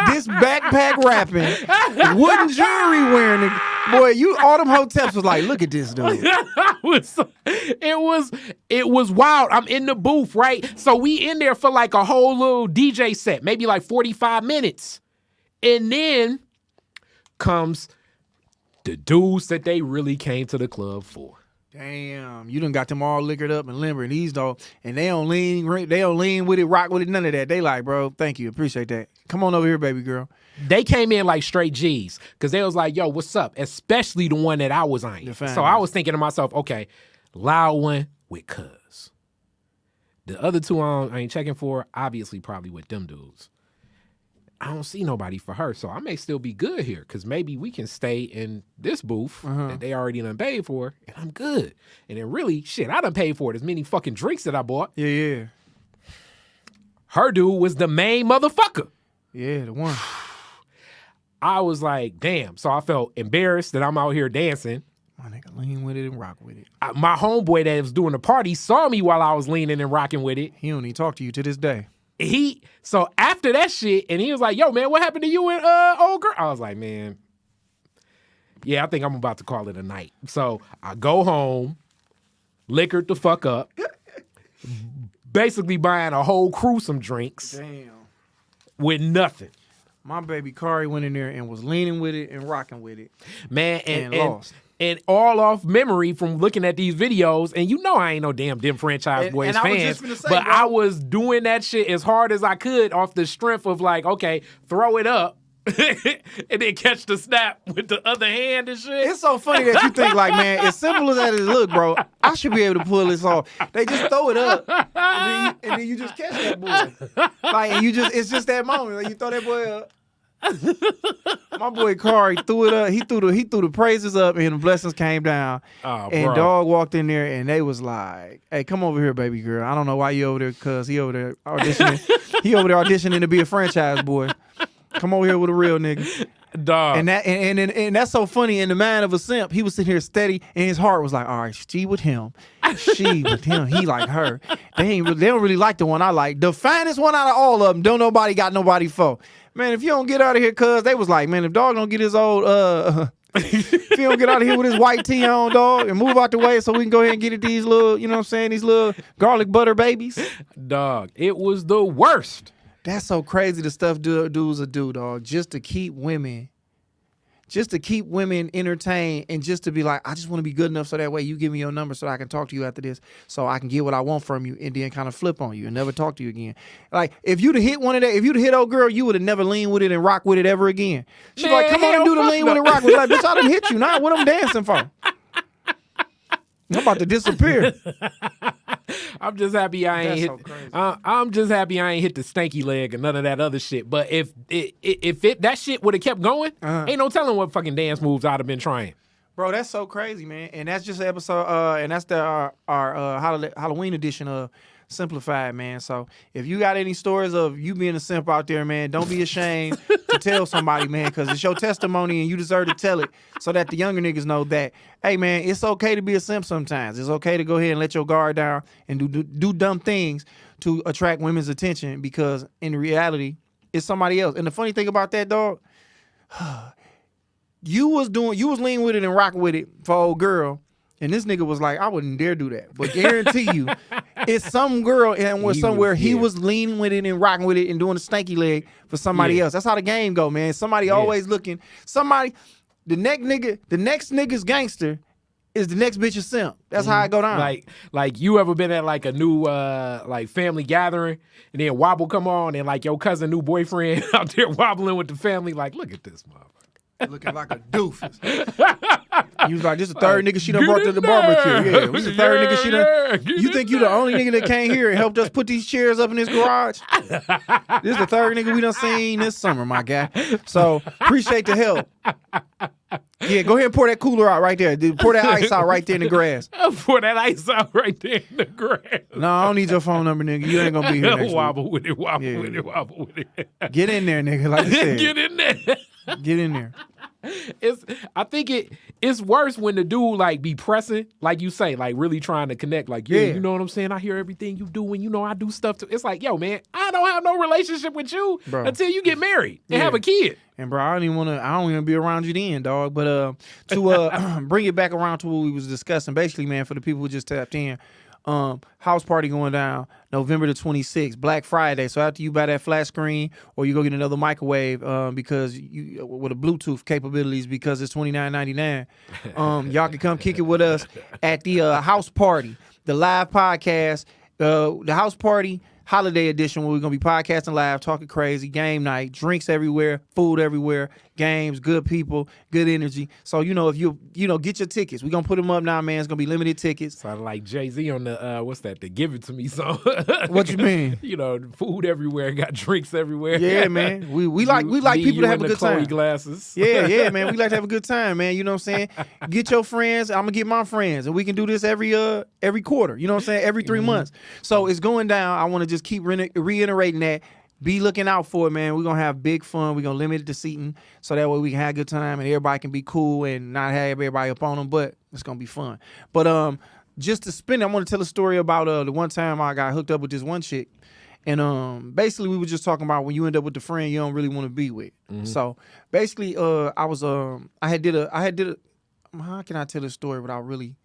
This backpack rapping, wooden jewelry wearing it. Boy, all them hoteps was like, look at this dude. it was wild. I'm in the booth, right? So we in there for like a whole little DJ set, maybe like 45 minutes. And then comes the dudes that they really came to the club for. Damn, you done got them all liquored up and limber, and these dog, and they don't lean with it, rock with it, none of that. They like, bro, thank you, appreciate that. Come on over here, baby girl. They came in like straight G's because they was like, yo, what's up? Especially the one that I was eyeing. So I was thinking to myself, okay, loud one with cuz. The other two I ain't checking for, obviously probably with them dudes. I don't see nobody for her, so I may still be good here because maybe we can stay in this booth that they already done paid for, and I'm good. And then really, shit, I done paid for it. As many fucking drinks that I bought. Yeah. Her dude was the main motherfucker. Yeah, the one. I was like, damn. So I felt embarrassed that I'm out here dancing. My nigga, lean with it and rock with it. My homeboy that was doing the party saw me while I was leaning and rocking with it. He don't even talk to you to this day. So after that shit, and he was like, yo, man, what happened to you and old girl? I was like, man, yeah, I think I'm about to call it a night. So I go home, liquored the fuck up, basically buying a whole crew some drinks. Damn. With nothing. My baby Kari went in there and was leaning with it and rocking with it. Man, and lost. And all off memory from looking at these videos, and you know I ain't no damn Franchise Boys and I was fans, just finna say, but bro. I was doing that shit as hard as I could off the strength of like, okay, throw it up, and then catch the snap with the other hand and shit. It's so funny that you think like, man, as simple as that is, look, bro, I should be able to pull this off. They just throw it up, and then you just catch that boy. Like, and it's just that moment. Like, you throw that boy up. My boy Kari threw it up. He threw the praises up, and the blessings came down. Oh, and bro. dog walked in there, and they was like, "Hey, come over here, baby girl. I don't know why you over there, cause he over there auditioning. He over there auditioning to be a franchise boy. Come over here with a real nigga." Dog. And that's so funny. In the mind of a simp, he was sitting here steady, and his heart was like, all right, she with him, she with him, he like her. They don't really like the one I like. The finest one out of all of them. Don't nobody got nobody for. Man, if you don't get out of here, cuz they was like, man, if dog don't get his old if he don't get out of here with his white tee on, dog, and move out the way so we can go ahead and get it these little, you know what I'm saying, these little garlic butter babies. Dog, it was the worst. That's so crazy, the stuff dudes will do, dog, just to keep women entertained, and just to be like, I just want to be good enough so that way you give me your number so that I can talk to you after this, so I can get what I want from you, and then kind of flip on you and never talk to you again. Like, if you'd have hit one of that, if you'd have hit old girl, you would have never leaned with it and rock with it ever again. She's like, come on and do the lean with it, rock with it. Like, bitch, I done hit you. Now what I'm dancing for? I'm about to disappear. I'm just happy I ain't That's so crazy. I'm just happy I ain't hit the stanky leg or none of that other shit. But if that shit would have kept going, ain't no telling what fucking dance moves I'd have been trying. Bro, that's so crazy, man. And that's just an episode, and that's our Halloween edition of Simplified, man. So if you got any stories of you being a simp out there, man, don't be ashamed to tell somebody, man, because it's your testimony and you deserve to tell it so that the younger niggas know that, hey, man, it's okay to be a simp sometimes. It's okay to go ahead and let your guard down and do dumb things to attract women's attention, because in reality, it's somebody else. And the funny thing about that, dog, you was leaning with it and rocking with it for old girl, and this nigga was like, I wouldn't dare do that. But guarantee you, it's some girl and was somewhere he was leaning with it and rocking with it and doing a stanky leg for somebody else. That's how the game go, man. Somebody always looking. The next nigga's gangster is the next bitch's simp. That's how it go down. Like you ever been at like a new like family gathering, and then wobble come on, and like your cousin new boyfriend out there wobbling with the family, like, look at this motherfucker. Looking like a doofus. You was like, this is the third nigga she done brought to the barbecue. Yeah, this is the third nigga she done. You think you the only nigga that came here and helped us put these chairs up in this garage? This is the third nigga we done seen this summer, my guy. So appreciate the help. Yeah, go ahead and pour that cooler out right there. Dude, pour that ice out right there in the grass. Pour that ice out right there in the grass. No, I don't need your phone number, nigga. You ain't gonna be here next Wobble with it, wobble Yeah. with it, wobble with it. week. Get in there, nigga. Like you said. Get in there. Get in there. I think it's worse when the dude like be pressing, like you say, like really trying to connect. Like, yeah, Yeah. you know what I'm saying? I hear everything you do, and you know I do stuff too. It's like, yo, man, I don't have no relationship with you Bro. until you get married and Yeah. have a kid. And bro, I don't even be around you then, dog. But to bring it back around to what we was discussing, basically, man, for the people who just tapped in, house party going down November the 26th, Black Friday. So after you buy that flat screen or you go get another microwave because you with a Bluetooth capabilities because it's $29.99, y'all can come kick it with us at the house party, the live podcast, the house party holiday edition where we're going to be podcasting live, talking crazy, game night, drinks everywhere, food everywhere, games, good people, good energy. So, if you get your tickets. We're going to put them up now, man. It's going to be limited tickets. Sounded like Jay-Z on the, what's that, the Give It To Me song. What you mean? Food everywhere, got drinks everywhere. Yeah, man. We like people to have a good Chloe time. glasses. Yeah, man. We like to have a good time, man. You know what I'm saying? Get your friends. I'm gonna get my friends, and we can do this every quarter. You know what I'm saying? Every 3 months. So it's going down. I want to just keep reiterating that. Be looking out for it, man. We're gonna have big fun. We're gonna limit the seating so that way we can have a good time and everybody can be cool and not have everybody up on them. But it's gonna be fun. But just to spin it, I want to tell a story about the one time I got hooked up with this one chick. And basically we were just talking about when you end up with the friend you don't really want to be with. Mm-hmm. So basically I had did a how can I tell this story without really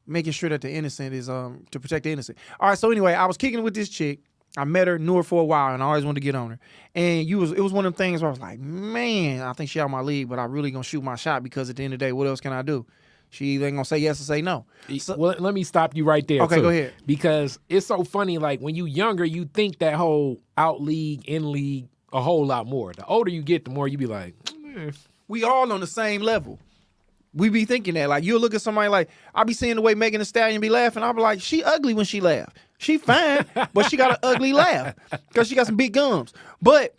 making sure that the innocent is to protect the innocent. All right, so anyway, I was kicking it with this chick. I met her, knew her for a while, and I always wanted to get on her. And it was one of them things where I was like, man, I think she out my league, but I really gonna shoot my shot because at the end of the day, what else can I do? She either ain't gonna say yes or say no. So, Well, let me stop you right there. Okay, too, go ahead. Because it's so funny. Like when you younger, you think that whole out league, in league, a whole lot more. The older you get, the more you be like, we all on the same level. We be thinking that. Like, you'll look at somebody like, I be seeing the way Megan Thee Stallion be laughing. I'll be like, she ugly when she laugh. She fine, but she got an ugly laugh because she got some big gums. But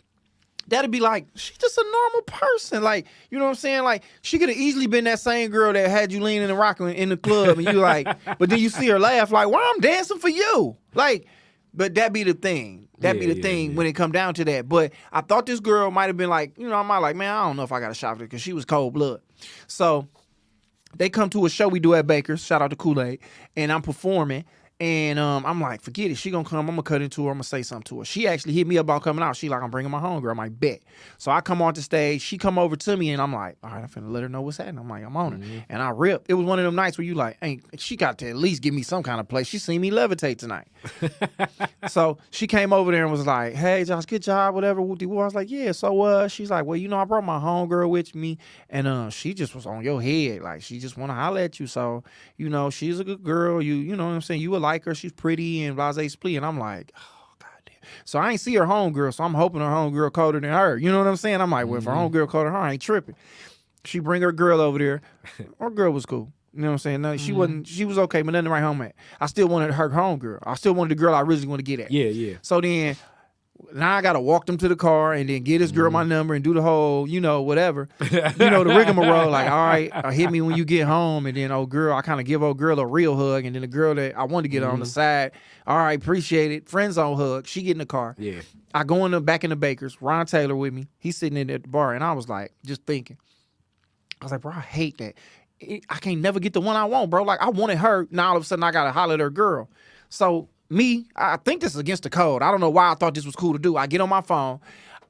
that'd be like, she just a normal person. Like, you know what I'm saying? Like, she could have easily been that same girl that had you leaning and rocking in the club. And you like, but then you see her laugh like, well, I'm dancing for you. Like, but that be the thing. That be the thing when it come down to that. But I thought this girl might have been like, I might like, man, I don't know if I got a shot for her because she was cold blood. So they come to a show we do at Baker's. Shout out to Kool-Aid. And I'm performing. And I'm like, forget it. She gonna come. I'm gonna cut into her. I'm gonna say something to her. She actually hit me up about coming out. She like, I'm bringing my homegirl. I'm like, bet. So I come on the stage. She come over to me, and I'm like, all right, I'm finna let her know what's happening. I'm like, I'm on her. And I ripped. It was one of them nights where you like, ain't she got to at least give me some kind of play. She seen me levitate tonight. So she came over there and was like, hey, Josh, good job, whatever. Whoop-de-whoop. I was like, yeah. So she's like, well, I brought my homegirl with me, and she just was on your head. Like, she just want to holler at you. So, she's a good girl. You know what I'm saying? You would like her. She's pretty and blase split. And I'm like, oh, goddamn. So I ain't see her homegirl, so I'm hoping her homegirl colder than her. You know what I'm saying? I'm like, well, if her homegirl colder than her, I ain't tripping. She bring her girl over there. Her girl was cool. You know what I'm saying? No, she wasn't. She was okay, but nothing to write home at. I still wanted her homegirl. I still wanted the girl I really want to get at. yeah. So then, now I gotta walk them to the car and then get this girl my number and do the whole, whatever, the rigmarole. Like, all right, hit me when you get home, and then I kind of give old girl a real hug, and then the girl that I wanted to get on the side, all right, appreciate it, friend zone hug. She get in the car. Yeah. I go back in the Baker's. Ron Taylor with me. He's sitting in at the bar, and I was like, just thinking. I was like, bro, I hate that. I can't never get the one I want, bro. Like, I wanted her. Now all of a sudden I gotta holler at her girl. So I think this is against the code. I don't know why I thought this was cool to do. I get on my phone.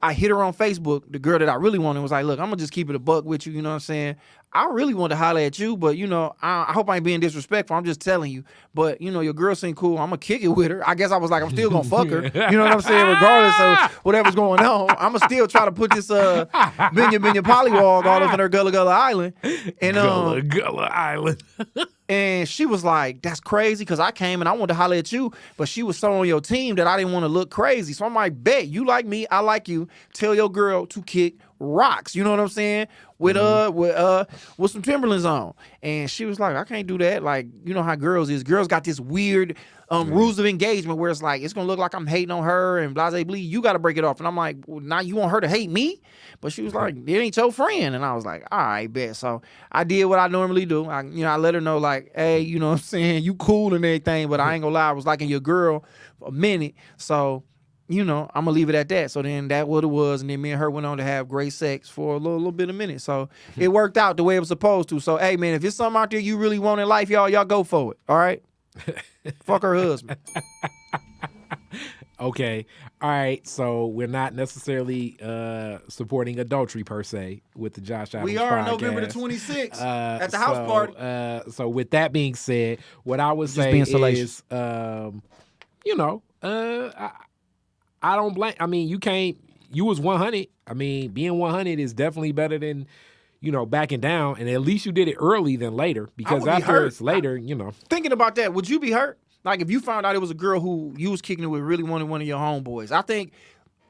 I hit her on Facebook, the girl that I really wanted, was like, look, I'm going to just keep it a buck with you, you know what I'm saying? I really want to holler at you, but, I hope I ain't being disrespectful. I'm just telling you. But, your girl seemed cool. I'm going to kick it with her. I guess I was like, I'm still going to fuck her. You know what I'm saying? Regardless of whatever's going on, I'm going to still try to put this Binya Pollywog all over her Gullah Gullah Island. And, Gullah Gullah Island. And she was like, that's crazy because I came and I wanted to holler at you, but she was so on your team that I didn't want to look crazy. So I'm like, bet, you like me, I like you. Tell your girl to kick rocks, you know what I'm saying? With with some Timberlands on. And she was like, I can't do that. Like, you know how girls is. Girls got this weird rules of engagement where it's like, it's gonna look like I'm hating on her and blase blee. You gotta break it off. And I'm like, well, now you want her to hate me? But she was like, it ain't your friend. And I was like, all right, bet. So I did what I normally do. I let her know, like, hey, you know what I'm saying? You cool and everything, but I ain't gonna lie, I was liking your girl for a minute. So, you know, I'm gonna leave it at that. So then that what it was, and then me and her went on to have great sex for a little bit of minute. So it worked out the way it was supposed to. So hey man, if it's something out there you really want in life, y'all go for it. All right. Fuck her husband. Okay. All right. So we're not necessarily supporting adultery per se with the Josh Adams We are podcast. November the 26th at the house party. So with that being said, what I would say being is, salacious. I don't blame. I mean, you was 100. I mean, being 100 is definitely better than, backing down. And at least you did it early than later, because would be after hurt. it's later, Thinking about that, would you be hurt? Like if you found out it was a girl who you was kicking it with really wanted one of your homeboys. I think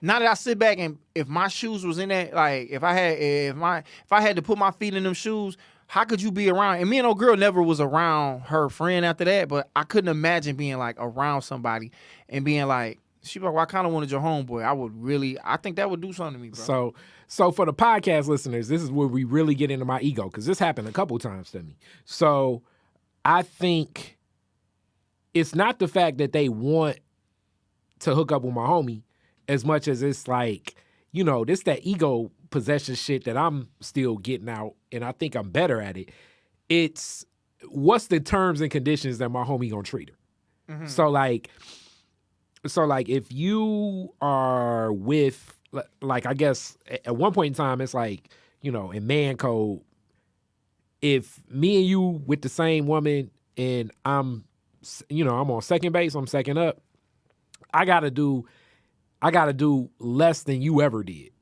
now that I sit back and if my shoes was in that, like if I had to put my feet in them shoes, how could you be around? And me and old girl never was around her friend after that, but I couldn't imagine being like around somebody and being like, she like, well, I kind of wanted your homeboy. I think that would do something to me, bro. So for the podcast listeners, this is where we really get into my ego, because this happened a couple times to me. So I think it's not the fact that they want to hook up with my homie as much as it's like, this that ego possession shit that I'm still getting out, and I think I'm better at it. It's what's the terms and conditions that my homie gonna treat her. Mm-hmm. So like if you are with, like, I guess at one point in time, it's like, in man code, if me and you with the same woman and I'm on second base, I'm second up, I gotta do less than you ever did.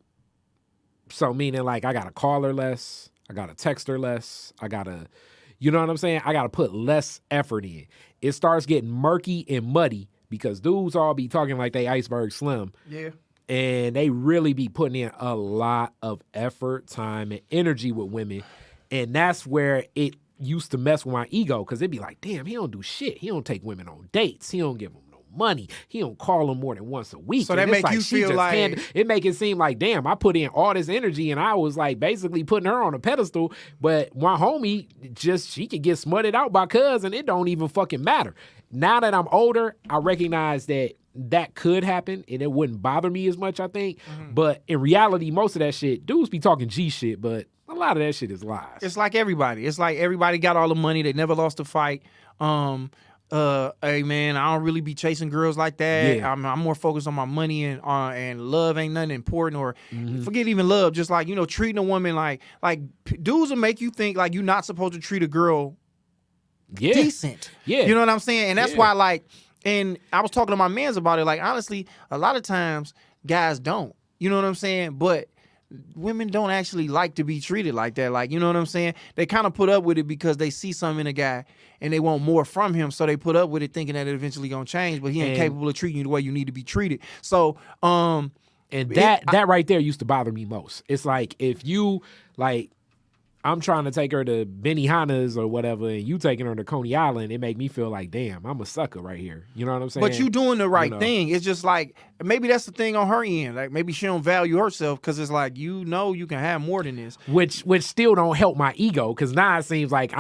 So meaning like I gotta call her less, I gotta text her less, I gotta, you know what I'm saying? I gotta put less effort in. It starts getting murky and muddy because dudes all be talking like they Iceberg Slim. Yeah. And they really be putting in a lot of effort, time, and energy with women. And that's where it used to mess with my ego, because it'd be like, damn, he don't do shit. He don't take women on dates. He don't give them no money. He don't call them more than once a week. So that make you feel like... It make it seem like, damn, I put in all this energy and I was like basically putting her on a pedestal, but my homie, she could get smutted out by cuz and it don't even fucking matter. Now that I'm older, I recognize that could happen and it wouldn't bother me as much, I think. Mm-hmm. But in reality, most of that shit, dudes be talking G shit, but a lot of that shit is lies. It's like everybody. It's like everybody got all the money. They never lost a fight. Hey man, I don't really be chasing girls like that. Yeah. I'm more focused on my money and love ain't nothing important, or forget even love. Just like, treating a woman like dudes will make you think like you're not supposed to treat a girl decent. Yeah. You know what I'm saying? And that's why and I was talking to my mans about it. Like, honestly, a lot of times guys don't. You know what I'm saying? But women don't actually like to be treated like that. Like, you know what I'm saying? They kind of put up with it because they see something in a guy and they want more from him. So they put up with it thinking that it eventually gonna change, but he ain't capable of treating you the way you need to be treated. So, and that right there used to bother me most. It's like, if you I'm trying to take her to Benihana's or whatever, and you taking her to Coney Island, it make me feel like, damn, I'm a sucker right here. You know what I'm saying? But you doing the right thing. It's just like, maybe that's the thing on her end. Like, maybe she don't value herself because it's like, you can have more than this. Which still don't help my ego, because now it seems like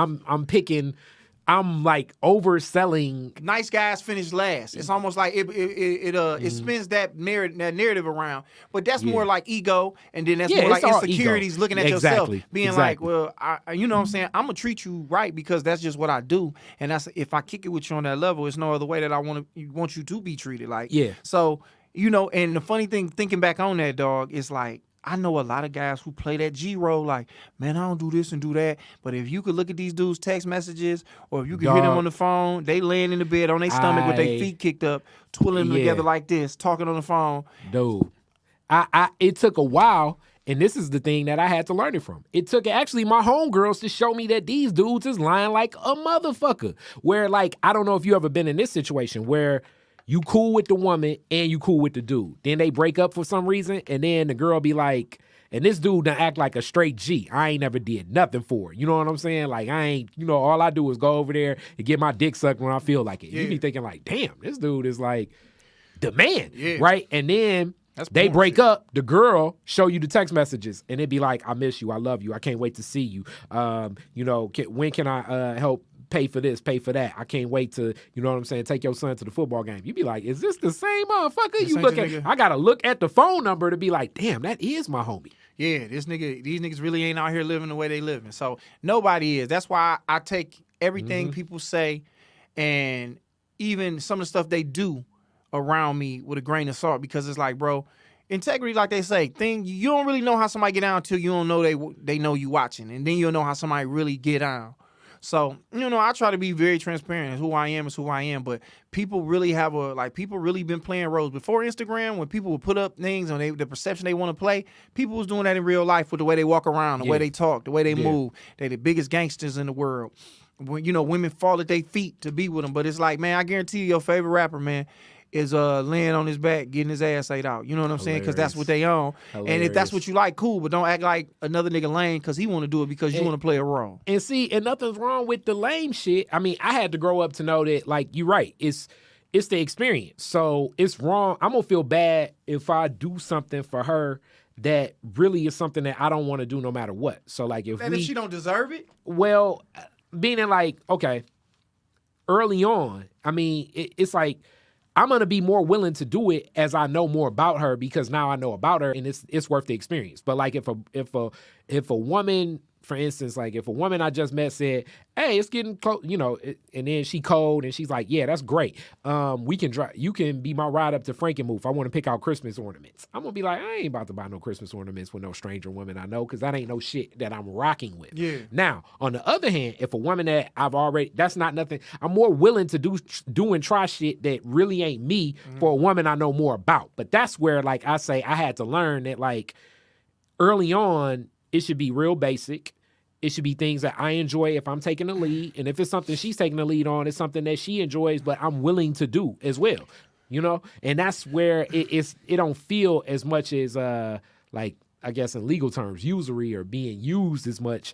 I'm like overselling. Nice guys finish last. It's almost like it spins that narrative around. But that's more like ego, and then that's more like insecurities looking at yourself, being like, well, you know what I'm saying? I'm gonna treat you right because that's just what I do, and that's if I kick it with you on that level, it's no other way that I want you to be treated. Like, so and the funny thing, thinking back on that, dog, is like, I know a lot of guys who play that G role, like, man, I don't do this and do that. But if you could look at these dudes' text messages, or if you could hear them on the phone, they laying in the bed on their stomach with their feet kicked up, twirling them together like this, talking on the phone. Dude, it took a while, and this is the thing that I had to learn it from. It took actually my homegirls to show me that these dudes is lying like a motherfucker. Where, like, I don't know if you ever been in this situation where you cool with the woman and you cool with the dude. Then they break up for some reason, and then the girl be like, And this dude done act like a straight G. I ain't never did nothing for it. You know what I'm saying? Like, I ain't, all I do is go over there and get my dick sucked when I feel like it. You be thinking like, damn, this dude is like the man, right? And then they break up, the girl show you the text messages, and it be like, I miss you, I love you, I can't wait to see you. When can I help pay for this, pay for that? I can't wait to, take your son to the football game. You be like, is this the same motherfucker? You look at, I gotta look at the phone number to be like, damn, that is my homie. Yeah, these niggas really ain't out here living the way they living. So nobody is. That's why I take everything people say and even some of the stuff they do around me with a grain of salt, because it's like, bro, integrity, like they say, you don't really know how somebody get down until you don't know they know you watching, and then you'll know how somebody really get down. So, I try to be very transparent. Who I am is who I am, but people really people really been playing roles. Before Instagram, when people would put up things on the perception they want to play, people was doing that in real life with the way they walk around, the way they talk, the way they move. They the biggest gangsters in the world. When, women fall at their feet to be with them, but it's like, man, I guarantee you your favorite rapper, man, is laying on his back, getting his ass ate out. You know what I'm saying? Because that's what they own. Hilarious. And if that's what you like, cool, but don't act like another nigga lame because he want to do it because you want to play a role. And see, and nothing's wrong with the lame shit. I mean, I had to grow up to know that, like, you're right. It's the experience. So it's wrong. I'm going to feel bad if I do something for her that really is something that I don't want to do no matter what. So, like, if she don't deserve it? Well, being in, like, okay, early on, I mean, it's like, I'm going to be more willing to do it as I know more about her, because now I know about her and it's worth the experience. But like if a woman, for instance, like if a woman I just met said, hey, it's getting close, and then she cold and she's like, yeah, that's great. We can drive. You can be my ride up to Frankenmuth. I want to pick out Christmas ornaments. I'm going to be like, I ain't about to buy no Christmas ornaments with no stranger woman I know, because that ain't no shit that I'm rocking with. Yeah. Now, on the other hand, if a woman that that's not nothing, I'm more willing to do and try shit that really ain't me for a woman I know more about. But that's where, like I say, I had to learn that, like, early on, it should be real basic. It should be things that I enjoy if I'm taking the lead. And if it's something she's taking the lead on, it's something that she enjoys, but I'm willing to do as well. And that's where it don't feel as much as, like, I guess in legal terms, usury or being used as much,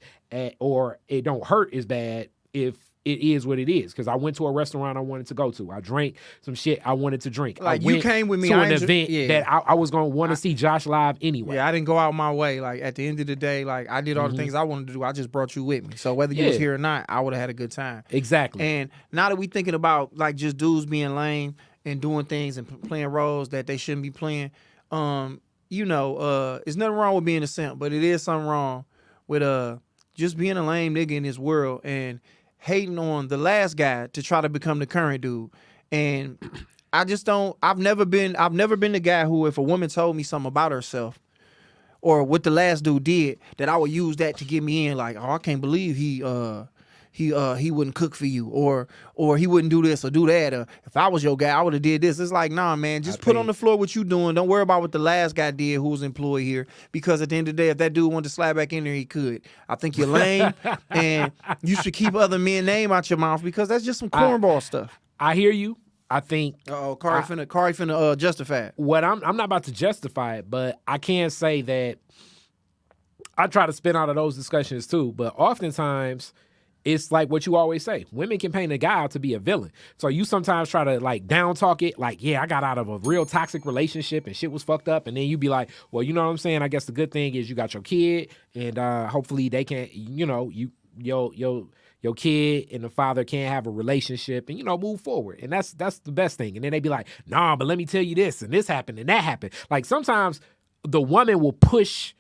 or it don't hurt as bad if it is what it is. Because I went to a restaurant I wanted to go to. I drank some shit I wanted to drink. Like, you came with me to an event that I was going to want to see Josh live anyway. Yeah, I didn't go out my way. Like, at the end of the day, like, I did all the things I wanted to do. I just brought you with me. So whether you was here or not, I would have had a good time. Exactly. And now that we thinking about, like, just dudes being lame and doing things and playing roles that they shouldn't be playing, there's nothing wrong with being a simp, but it is something wrong with just being a lame nigga in this world and hating on the last guy to try to become the current dude. And I just don't, I've never been the guy who, if a woman told me something about herself or what the last dude did, that I would use that to get me in, like, oh, I can't believe he wouldn't cook for you, or he wouldn't do this or do that, or if I was your guy, I would have did this. It's like, nah, man, just put on the floor what you doing. Don't worry about what the last guy did who was employed here, because at the end of the day, if that dude wanted to slide back in there, he could. I think you're lame, and you should keep other men's name out your mouth, because that's just some cornball stuff. I hear you. I think Kari finna justify it. What I'm not about to justify it, but I can say that I try to spin out of those discussions too. But oftentimes, it's like what you always say. Women can paint a guy out to be a villain. So you sometimes try to, like, down talk it, like, yeah, I got out of a real toxic relationship and shit was fucked up. And then you be like, well, you know what I'm saying? I guess the good thing is you got your kid, and hopefully they can, your kid and the father can't have a relationship and, move forward. And that's the best thing. And then they be like, nah, but let me tell you this, and this happened and that happened. Like, sometimes the woman will push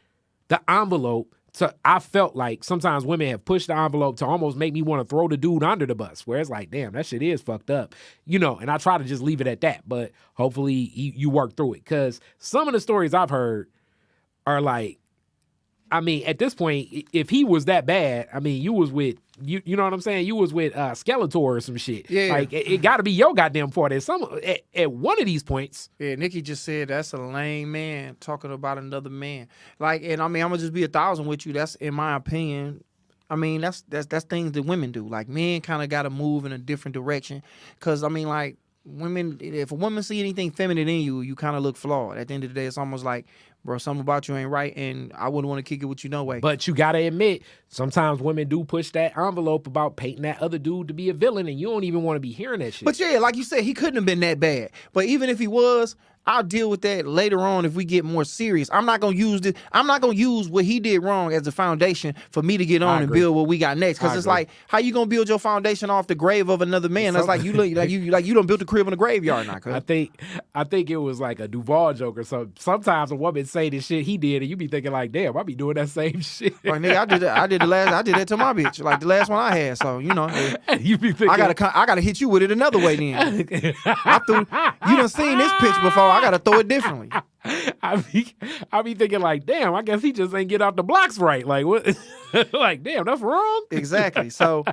the envelope. So I felt like sometimes women have pushed the envelope to almost make me want to throw the dude under the bus, where it's like, damn, that shit is fucked up, and I try to just leave it at that. But hopefully you work through it, because some of the stories I've heard are like, I mean, at this point, if he was that bad, I mean, you was with, you know what I'm saying? You was with Skeletor or some shit. Yeah. Like, it got to be your goddamn fault at one of these points. Yeah, Nikki just said that's a lame man talking about another man. Like, and I mean, I'm going to just be 1,000 with you. That's, in my opinion, I mean, that's things that women do. Like, men kind of got to move in a different direction. Because, I mean, like, women, if a woman see anything feminine in you, you kind of look flawed. At the end of the day, it's almost like, bro, something about you ain't right, and I wouldn't want to kick it with you no way. But you gotta admit, sometimes women do push that envelope about painting that other dude to be a villain, and you don't even want to be hearing that shit. But yeah, like you said, he couldn't have been that bad. But even if he was, I'll deal with that later on if we get more serious. I'm not gonna use this. I'm not gonna use what he did wrong as a foundation for me to get on and build what we got next. Because it's like, how you gonna build your foundation off the grave of another man? That's like you look like you don't build a crib in a graveyard now. I think it was like a Duval joke or something. Sometimes a woman say the shit he did, and you be thinking like, damn, I be doing that same shit. Like, nigga, I did that to my bitch, like the last one I had. So you know, you be thinking, I gotta hit you with it another way. Then you done seen this pitch before. I gotta throw it differently. I be thinking like, damn, I guess he just ain't get off the blocks right. Like what? Like, damn, that's wrong. Exactly. So,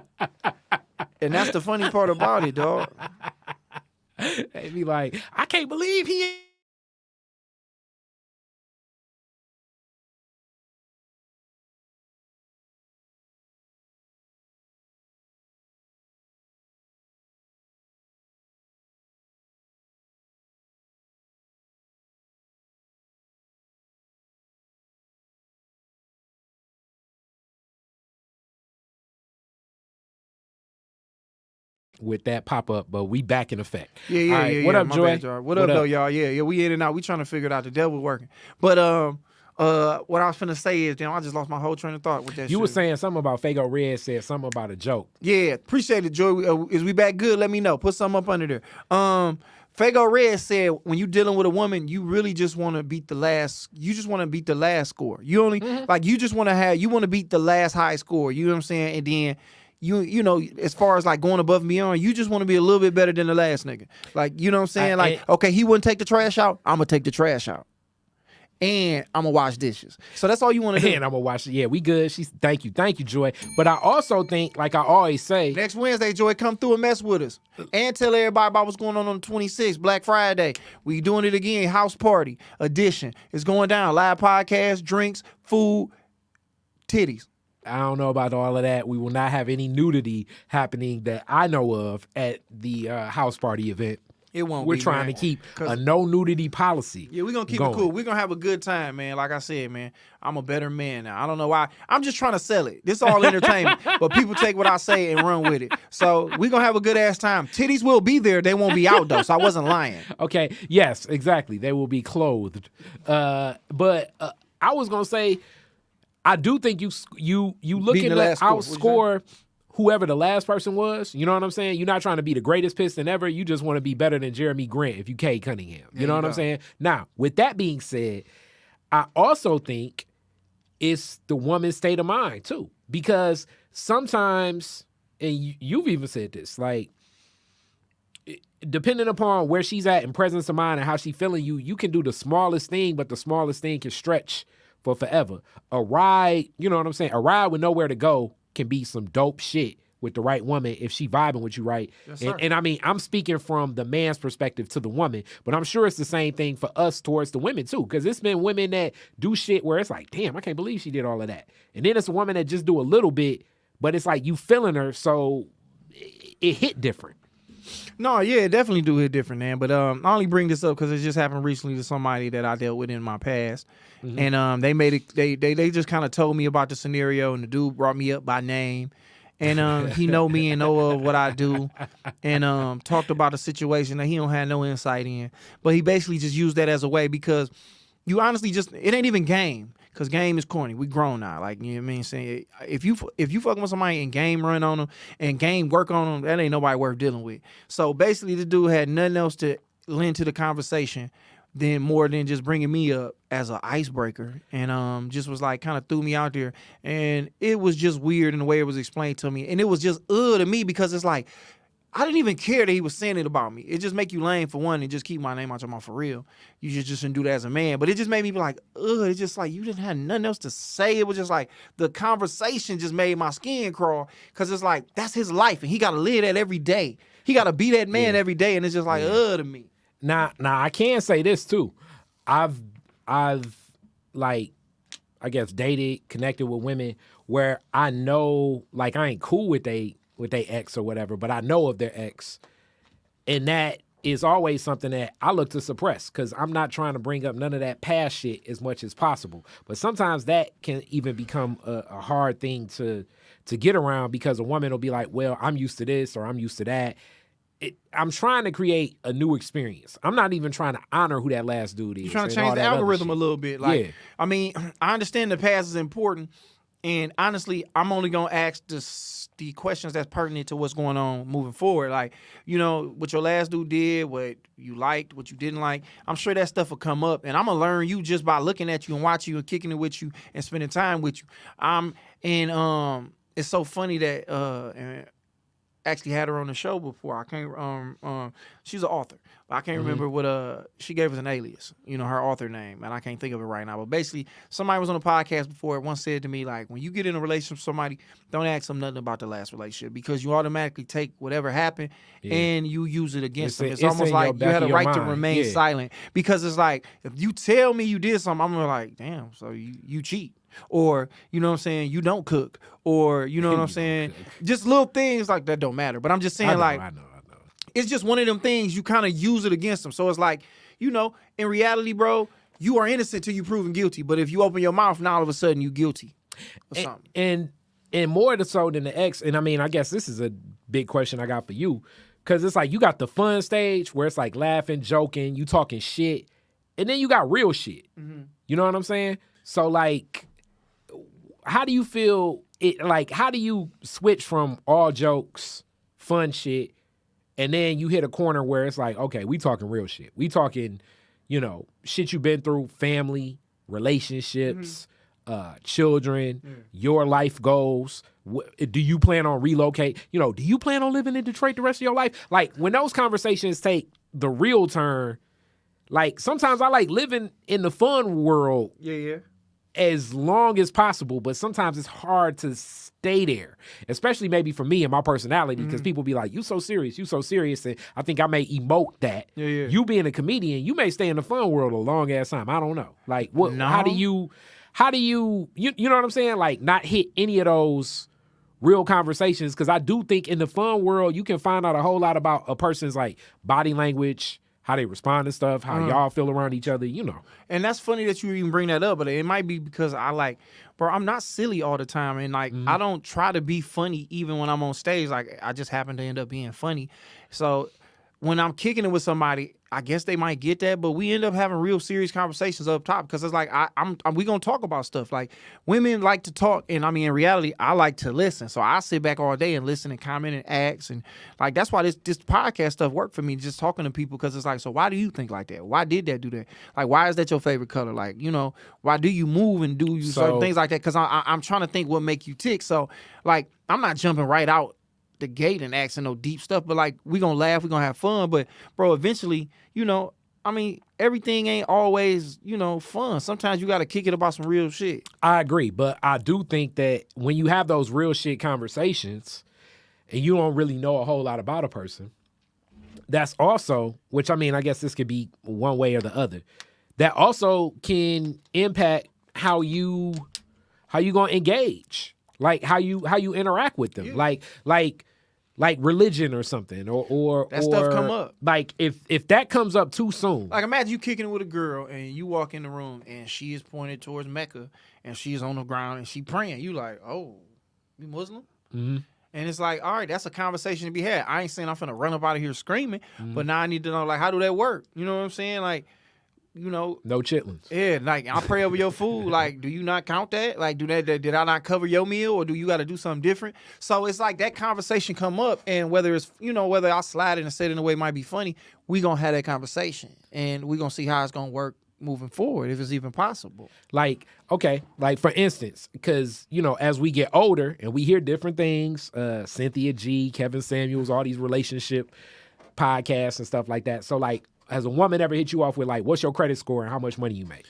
and that's the funny part about it, dog. They be like, I can't believe he. With that pop up, but we back in effect. Yeah. All right, what up, Joy? What up, though, y'all? Yeah, we in and out. We trying to figure it out. The devil working. But what I was finna say is, I just lost my whole train of thought with that. You shit. were saying something about Fago Red said something about a joke. Yeah, appreciate it, Joy. Is we back good? Let me know. Put something up under there. Fago Red said, when you dealing with a woman, you really just want to beat the last. You just want to beat the last score. You only like you just want to you want to beat the last high score. You know what I'm saying? And then. You know, as far as like going above and beyond, you just want to be a little bit better than the last nigga. Like, you know what I'm saying? Like, okay, he wouldn't take the trash out. I'm going to take the trash out. And I'm going to wash dishes. So that's all you want to do. And I'm going to wash it. Yeah, we good. Thank you, Joy. But I also think, like I always say. Next Wednesday, Joy, come through and mess with us. And tell everybody about what's going on the 26th, Black Friday. We doing it again, house party edition. It's going down. Live podcast, drinks, food, titties. I don't know about all of that. We will not have any nudity happening that I know of at the house party event. It won't. We're trying to keep a no nudity policy. Yeah, we're going to keep it cool. We're going to have a good time, man. Like I said, man, I'm a better man now. I don't know why. I'm just trying to sell it. This is all entertainment. But people take what I say and run with it. So we're going to have a good ass time. Titties will be there. They won't be out, though. So I wasn't lying. Okay. Yes, exactly. They will be clothed. But I was going to say, I do think you looking to outscore whoever the last person was. You know what I'm saying? You're not trying to be the greatest Piston ever. You just want to be better than Jeremy Grant if you Cade Cunningham. You know what I'm saying? Now, with that being said, I also think it's the woman's state of mind too. Because sometimes, and you've even said this, like, depending upon where she's at in presence of mind and how she feeling you can do the smallest thing, but the smallest thing can stretch for forever. A ride, you know what I'm saying? A ride with nowhere to go can be some dope shit with the right woman if she vibing with you right. Yes, and I mean, I'm speaking from the man's perspective to the woman, but I'm sure it's the same thing for us towards the women too, because it's been women that do shit where it's like, damn, I can't believe she did all of that. And then it's a woman that just do a little bit, but it's like you feeling her, so it hit different. No, yeah, it definitely do hit different, man. But I only bring this up because it just happened recently to somebody that I dealt with in my past, and they made it. They just kind of told me about the scenario, and the dude brought me up by name, and he know me and know of what I do, and talked about a situation that he don't have no insight in. But he basically just used that as a way because you honestly just it ain't even game. Cause game is corny. We grown now. Like, you know what I mean? Saying if you fucking with somebody and game run on them and game work on them, that ain't nobody worth dealing with. So basically, the dude had nothing else to lend to the conversation than more than just bringing me up as an icebreaker, and just was like kind of threw me out there, and it was just weird in the way it was explained to me, and it was just to me because it's like. I didn't even care that he was saying it about me. It just make you lame for one and just keep my name out your mouth for real. You just shouldn't do that as a man. But it just made me be like, ugh, it's just like you didn't have nothing else to say. It was just like the conversation just made my skin crawl because it's like that's his life and he got to live that every day. He got to be that man every day, and it's just like, to me. Now I can say this too. I've like, I guess, dated, connected with women where I know, like, I ain't cool with they ex or whatever, but I know of their ex, and that is always something that I look to suppress because I'm not trying to bring up none of that past shit as much as possible. But sometimes that can even become a hard thing to get around because a woman will be like, well, I'm used to this or I'm used to that. I'm trying to create a new experience. I'm not even trying to honor who that last dude is. You're trying to and all change the that other algorithm a shit. little bit. Like, Yeah. I mean, I understand the past is important, and honestly, I'm only gonna ask the questions that's pertinent to what's going on moving forward. Like, you know, what your last dude did, what you liked, what you didn't like. I'm sure that stuff will come up, and I'm gonna learn you just by looking at you and watching you and kicking it with you and spending time with you. It's so funny that and actually had her on the show before. I can't she's an author. But I can't remember what she gave us an alias, you know, her author name, and I can't think of it right now. But basically, somebody was on a podcast before once said to me, like, when you get in a relationship with somebody, don't ask them nothing about the last relationship because you automatically take whatever happened and you use it against them. It's almost in like your you back had a of your right to mind. remain Yeah. silent because it's like, if you tell me you did something, I'm like, damn, so you cheat. Or, you know what I'm saying, you don't cook. Or, you know what I'm saying? Just little things like that don't matter. But I'm just saying, I know. it's just one of them things you kind of use it against them. So it's like, you know, in reality, bro, you are innocent till you proven guilty. But if you open your mouth, now all of a sudden you guilty or something. And more so than the ex, and I mean, I guess this is a big question I got for you. Cause it's like you got the fun stage where it's like laughing, joking, you talking shit, and then you got real shit. You know what I'm saying? So like, how do you feel it, like, how do you switch from all jokes, fun shit, and then you hit a corner where it's like, okay, we talking real shit. We talking, you know, shit you've been through, family, relationships, children, your life goals. Do you plan on relocate? You know, do you plan on living in Detroit the rest of your life? Like, when those conversations take the real turn, like, sometimes I like living in the fun world Yeah. as long as possible, but sometimes it's hard to stay there, especially maybe for me and my personality, because people be like, you so serious, and I think I may emote that. Yeah. You being a comedian, you may stay in the fun world a long ass time. I don't know. Like, what? No. How do you know what I'm saying? Like, not hit any of those real conversations, because I do think in the fun world you can find out a whole lot about a person's like body language, how they respond to stuff, how y'all feel around each other, you know. And that's funny that you even bring that up, but it might be because I'm not silly all the time. And like, I don't try to be funny even when I'm on stage. Like, I just happen to end up being funny. So when I'm kicking it with somebody, I guess they might get that, but we end up having real serious conversations up top because it's like, we gonna talk about stuff. Like, women like to talk, and I mean, in reality, I like to listen. So I sit back all day and listen and comment and ask, and like, that's why this podcast stuff worked for me, just talking to people, because it's like, so why do you think like that? Why did that do that? Like, why is that your favorite color? Like, you know, why do you move and do certain things like that? Because I'm trying to think what make you tick. So like, I'm not jumping right out the gate and asking no deep stuff, but like, we gonna laugh, we gonna have fun, but bro, eventually, you know, I mean, everything ain't always, you know, fun. Sometimes you gotta kick it about some real shit. I agree, but I do think that when you have those real shit conversations and you don't really know a whole lot about a person, that's also, which I mean, I guess this could be one way or the other, that also can impact how you gonna engage, like how you interact with them, like religion or something, or That stuff come up. Like, if that comes up too soon, Like, imagine you kicking it with a girl and you walk in the room and she is pointed towards Mecca and she's on the ground and she praying. You like, oh, you Muslim? Mm-hmm. And it's like, all right, that's a conversation to be had. I ain't saying I'm finna run up out of here screaming, but now I need to know, like, how do that work? You know what I'm saying? Like, you know, no chitlins. yeah, like, I pray over your food. Like, do you not count that? Like, did I not cover your meal, or do you got to do something different? So it's like that conversation come up, and whether it's, you know, whether I slide it and say it in a way it might be funny, we gonna have that conversation, and we gonna see how it's gonna work moving forward, if it's even possible. Like, okay, like for instance, because, you know, as we get older and we hear different things, Cynthia G, Kevin Samuels, all these relationship podcasts and stuff like that. So like, has a woman ever hit you off with like, what's your credit score and how much money you make?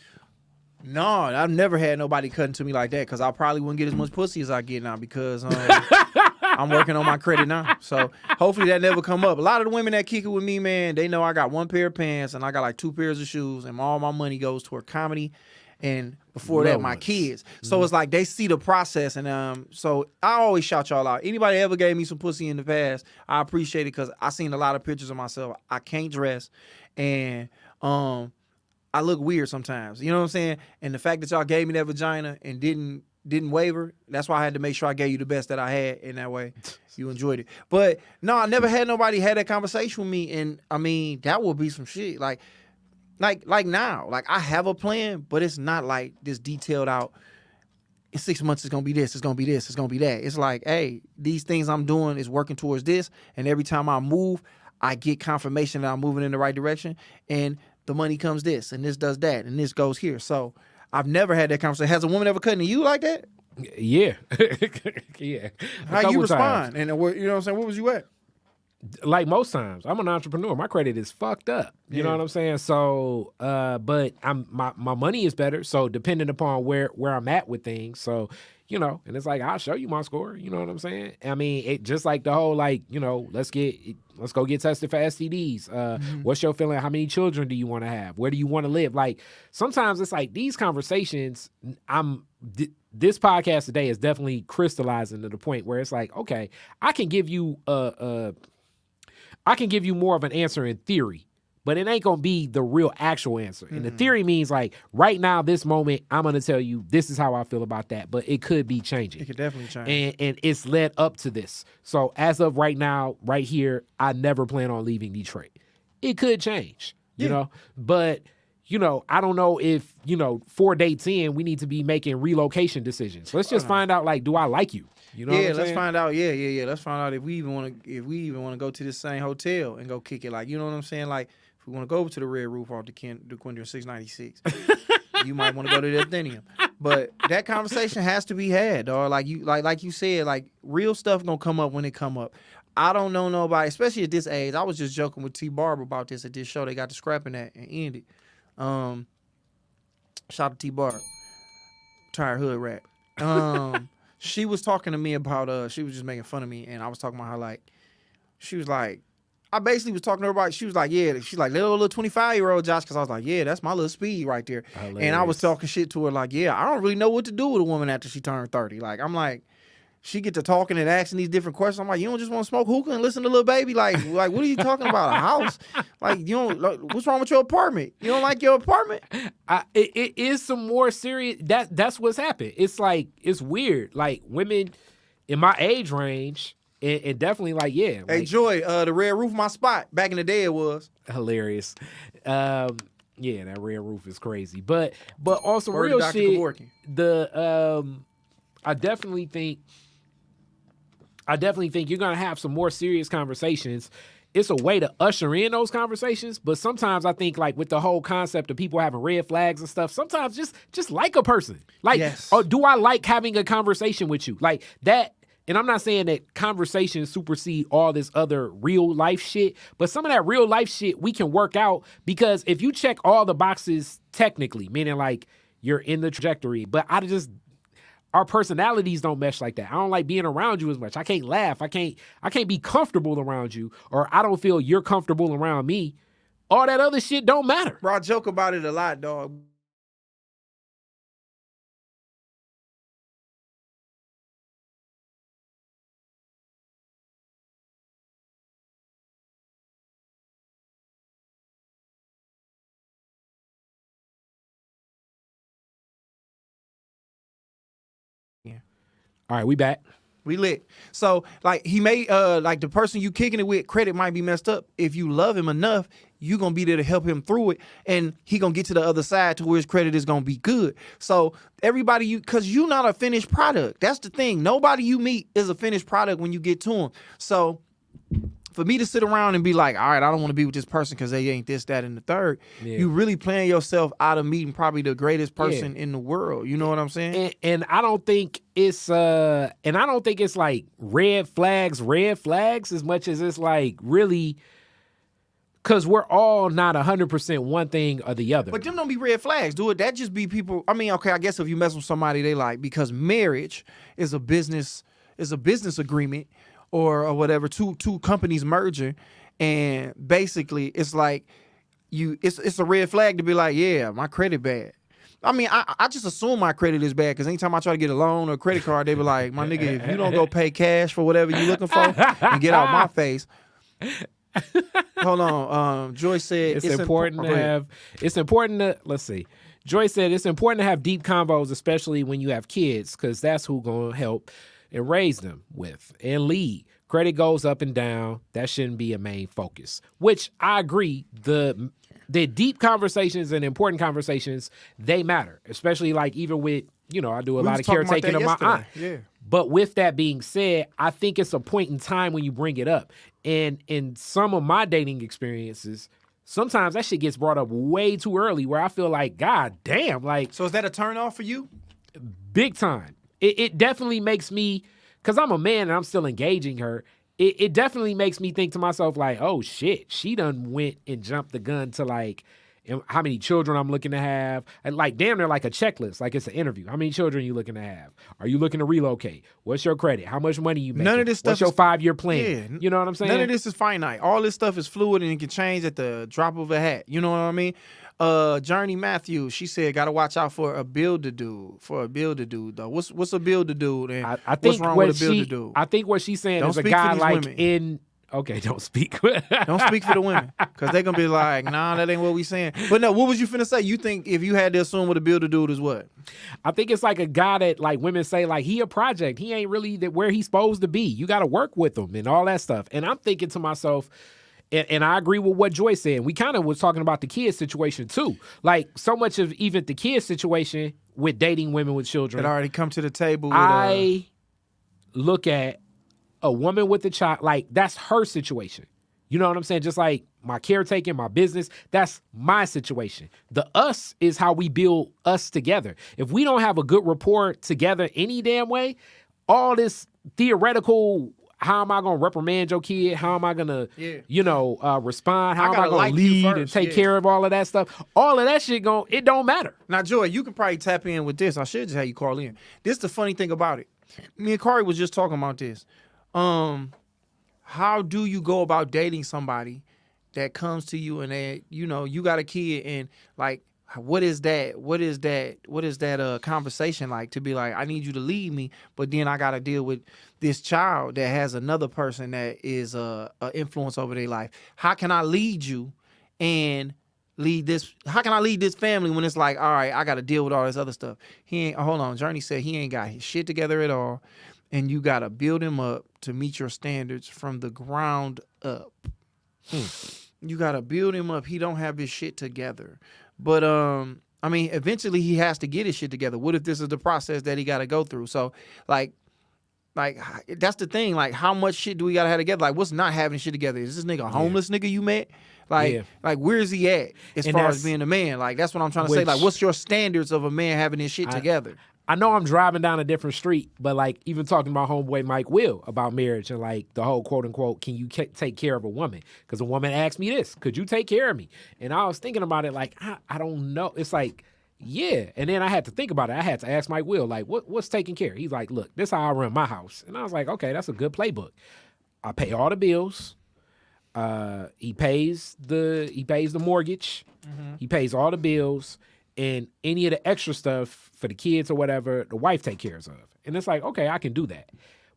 No, I've never had nobody cutting to me like that, because I probably wouldn't get as much pussy as I get now, because I'm working on my credit now. So hopefully that never come up. A lot of the women that kick it with me, man, they know I got one pair of pants and I got like 2 pairs of shoes, and all my money goes toward comedy and before that, Loved my ones. kids. So it's like they see the process, and so I always shout y'all out. Anybody ever gave me some pussy in the past, I appreciate it because I seen a lot of pictures of myself. I can't dress, and I look weird sometimes. You know what I'm saying? And the fact that y'all gave me that vagina and didn't waver, that's why I had to make sure I gave you the best that I had. In that way, you enjoyed it. But no, I never had nobody had that conversation with me, and I mean that would be some shit. Like now, like I have a plan, but it's not like this detailed out. In 6 months, it's gonna be this, it's gonna be this, it's gonna be that. It's like, hey, these things I'm doing is working towards this, and every time I move, I get confirmation that I'm moving in the right direction, and the money comes this, and this does that, and this goes here. So I've never had that conversation. Has a woman ever cut into you like that? Yeah. Yeah. A How you couple respond? times. And you know what I'm saying? What was you at? Like most times, I'm an entrepreneur. My credit is fucked up. You know Yeah. what I'm saying? So, but my money is better. So depending upon where I'm at with things, so you know, and it's like I'll show you my score. You know what I'm saying? I mean, it just like the whole like you know, let's go get tested for STDs. What's your feeling? How many children do you want to have? Where do you want to live? Like sometimes it's like these conversations. This podcast today is definitely crystallizing to the point where it's like, okay, I can give you more of an answer in theory, but it ain't gonna be the real actual answer. And the theory means like right now, this moment, I'm gonna tell you this is how I feel about that, but it could be changing. It could definitely change. And it's led up to this. So as of right now, right here, I never plan on leaving Detroit. It could change, you know, but you know, I don't know if, you know, 4 dates in, we need to be making relocation decisions. Let's just find out, like, do I like you? You know what I'm let's saying? find out. Yeah. Let's find out if we even want to go to this same hotel and go kick it. Like, you know what I'm saying? Like, if we want to go over to the Red Roof off the Quindra 696, you might want to go to the Athenium. But that conversation has to be had, dog. Like you said, like real stuff gonna come up when it come up. I don't know nobody, especially at this age. I was just joking with T Barber about this at this show. They got the scrapping that and ended. Shout out to T Barber, tired hood rat. She was talking to me about she was just making fun of me, and I was talking about how like she was like I basically was talking to her about she was like she's like little 25-year-old Josh, because I was like that's my little speed right there. Hilarious. And I was talking shit to her like I don't really know what to do with a woman after she turned 30. Like I'm like she get to talking and asking these different questions. I'm like, you don't just want to smoke hookah and listen to Lil Baby? Like what are you talking about? A house? Like you don't? Like, what's wrong with your apartment? You don't like your apartment? It is some more serious. That's what's happened. It's like it's weird. Like women in my age range, and definitely like Hey like, Joy, the Red Roof my spot. Back in the day it was. hilarious. Yeah, that Red Roof is crazy. But also Word to real Dr. shit. Kevorkian. I definitely think you're gonna have some more serious conversations. It's a way to usher in those conversations, but sometimes I think like with the whole concept of people having red flags and stuff, sometimes just like a person. Like, Yes. or do I like having a conversation with you? Like that, and I'm not saying that conversations supersede all this other real life shit, but some of that real life shit we can work out, because if you check all the boxes technically, meaning like you're in the trajectory, but our personalities don't mesh like that. I don't like being around you as much. I can't laugh. I can't be comfortable around you, or I don't feel you're comfortable around me. All that other shit don't matter. Bro, I joke about it a lot, dog. All right, we back. We lit. So like he may like the person you kicking it with, credit might be messed up. If you love him enough, you gonna be there to help him through it, and he gonna get to the other side to where his credit is gonna be good. So everybody, cause you not a finished product. That's the thing. Nobody you meet is a finished product when you get to him. So for me to sit around and be like, all right, I don't want to be with this person because they ain't this, that, and the third. Yeah. You really playing yourself out of meeting probably the greatest person in the world. You know what I'm saying? And I don't think it's like red flags as much as it's like really, because we're all not 100% one thing or the other. But them don't be red flags, do it. That just be people. I mean, okay, I guess if you mess with somebody they like, because marriage is a business agreement or whatever, two companies merging, and basically it's like it's a red flag to be like, yeah, my credit bad. I mean, I just assume my credit is bad because anytime I try to get a loan or a credit card, they be like, my nigga, if you don't go pay cash for whatever you looking for and get out my face. Hold on. Joyce said it's important to have. It's important to let's see. Joyce said it's important to have deep convos, especially when you have kids, because that's who gonna help and raise them with and lead. Credit goes up and down. That shouldn't be a main focus. Which I agree. The deep conversations and important conversations, they matter, especially like even with I do a lot of caretaking of my aunt. Yeah. But with that being said, I think it's a point in time when you bring it up. And in some of my dating experiences, sometimes that shit gets brought up way too early where I feel like, God damn, like. So is that a turn off for you? Big time. It definitely makes me, because I'm a man and I'm still engaging her, it definitely makes me think to myself like, oh shit, she done went and jumped the gun to like, how many children I'm looking to have, and like damn near like a checklist, like it's an interview. How many children are you looking to have? Are you looking to relocate? What's your credit? How much money you making? None of this stuff. What's your 5-year plan? Yeah, you know what I'm saying? None of this is finite. All this stuff is fluid and it can change at the drop of a hat. You know what I mean? Journey Matthews, she said, gotta watch out for a builder dude. Though. What's a builder dude? And I think what's wrong with a builder dude? I think what she's saying Don't is a speak guy for these like women. Okay, don't speak. Don't speak for the women, because they're gonna be like, nah, that ain't what we saying. But no, what was you finna say? You think if you had to assume what a builder dude is what? I think it's like a guy that like women say like he a project. He ain't really where he's supposed to be. You got to work with him and all that stuff. And I'm thinking to myself, and I agree with what Joyce said. We kind of was talking about the kids situation too. Like so much of even the kids situation with dating women with children. That already come to the table. With, I look at a woman with a child, like that's her situation. You know what I'm saying? Just like my caretaking, my business, that's my situation. The us is how we build us together. If we don't have a good rapport together any damn way, all this theoretical, how am I going to reprimand your kid? How am I going to, respond? How am I going to lead and take care of all of that stuff? All of that shit it don't matter. Now, Joy, you can probably tap in with this. I should just have you call in. This is the funny thing about it. Me and Kari was just talking about this. How do you go about dating somebody that comes to you and they, you got a kid and like, what is that conversation like to be like, I need you to lead me, but then I got to deal with this child that has another person that is a influence over their life. How can I lead you and lead this? How can I lead this family when it's like, all right, I got to deal with all this other stuff? Hold on. Journey said he ain't got his shit together at all. And you got to build him up to meet your standards from the ground up. You got to build him up. He don't have his shit together. But, I mean, eventually he has to get his shit together. What if this is the process that he got to go through? So, like that's the thing. Like, how much shit do we got to have together? Like, what's not having shit together? Is this nigga a homeless nigga you met? Like, where is he at as far as being a man? Like, that's what I'm trying to say. Like, what's your standards of a man having his shit together? I know I'm driving down a different street, but like even talking to my homeboy Mike Will about marriage and like the whole quote unquote, can you take care of a woman? Because a woman asked me this, could you take care of me? And I was thinking about it like, I don't know. It's like, yeah. And then I had to think about it. I had to ask Mike Will, like, what's taking care? He's like, look, this is how I run my house. And I was like, okay, that's a good playbook. I pay all the bills. He pays the mortgage. Mm-hmm. He pays all the bills. And any of the extra stuff for the kids or whatever, the wife take care of. And it's like, okay, I can do that.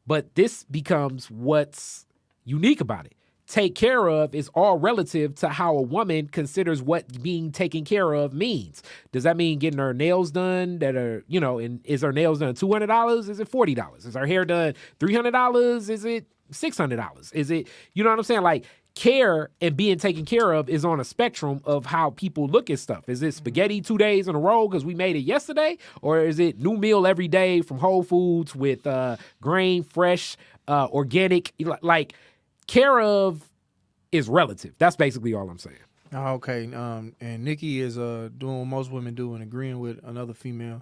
But this becomes what's unique about it. Take care of is all relative to how a woman considers what being taken care of means. Does that mean getting her nails done that are, and is her nails done $200? Is it $40? Is her hair done $300? Is it $600? Is it, you know what I'm saying? Like, care and being taken care of is on a spectrum of how people look at stuff. Is it spaghetti 2 days in a row because we made it yesterday? Or is it new meal every day from Whole Foods with grain, fresh, organic? Like, care of is relative. That's basically all I'm saying. Okay. And Nikki is doing what most women do and agreeing with another female.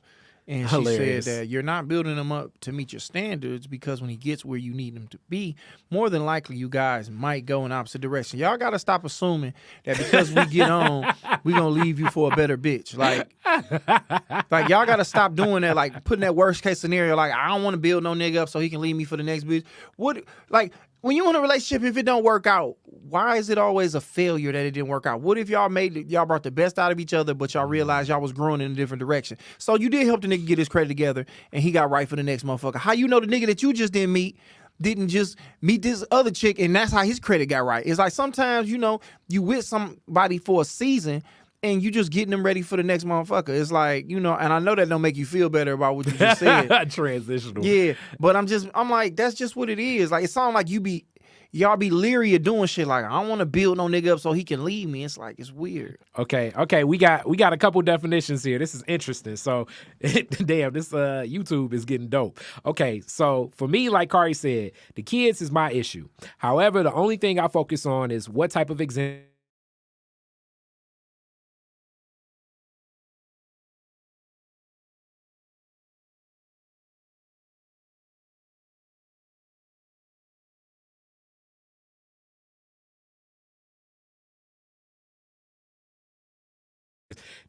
And Hilarious. She said that you're not building him up to meet your standards because when he gets where you need him to be, more than likely you guys might go in opposite direction. Y'all got to stop assuming that because we get on, we going to leave you for a better bitch. Like y'all got to stop doing that, like putting that worst case scenario, like I don't want to build no nigga up so he can leave me for the next bitch. What, like, when you're in a relationship, if it don't work out, why is it always a failure that it didn't work out? What if y'all brought the best out of each other, but y'all realized y'all was growing in a different direction? So you did help the nigga get his credit together, and he got right for the next motherfucker. How you know the nigga that you just didn't meet didn't just meet this other chick, and that's how his credit got right? It's like sometimes, you with somebody for a season, and you just getting them ready for the next motherfucker. It's like, and I know that don't make you feel better about what you just said. Transitional. Yeah, but I'm like, that's just what it is. Like, it sounds like y'all be leery of doing shit. Like, I don't want to build no nigga up so he can leave me. It's like, it's weird. Okay, we got a couple definitions here. This is interesting. So, damn, this YouTube is getting dope. Okay, so for me, like Kari said, the kids is my issue. However, the only thing I focus on is what type of example.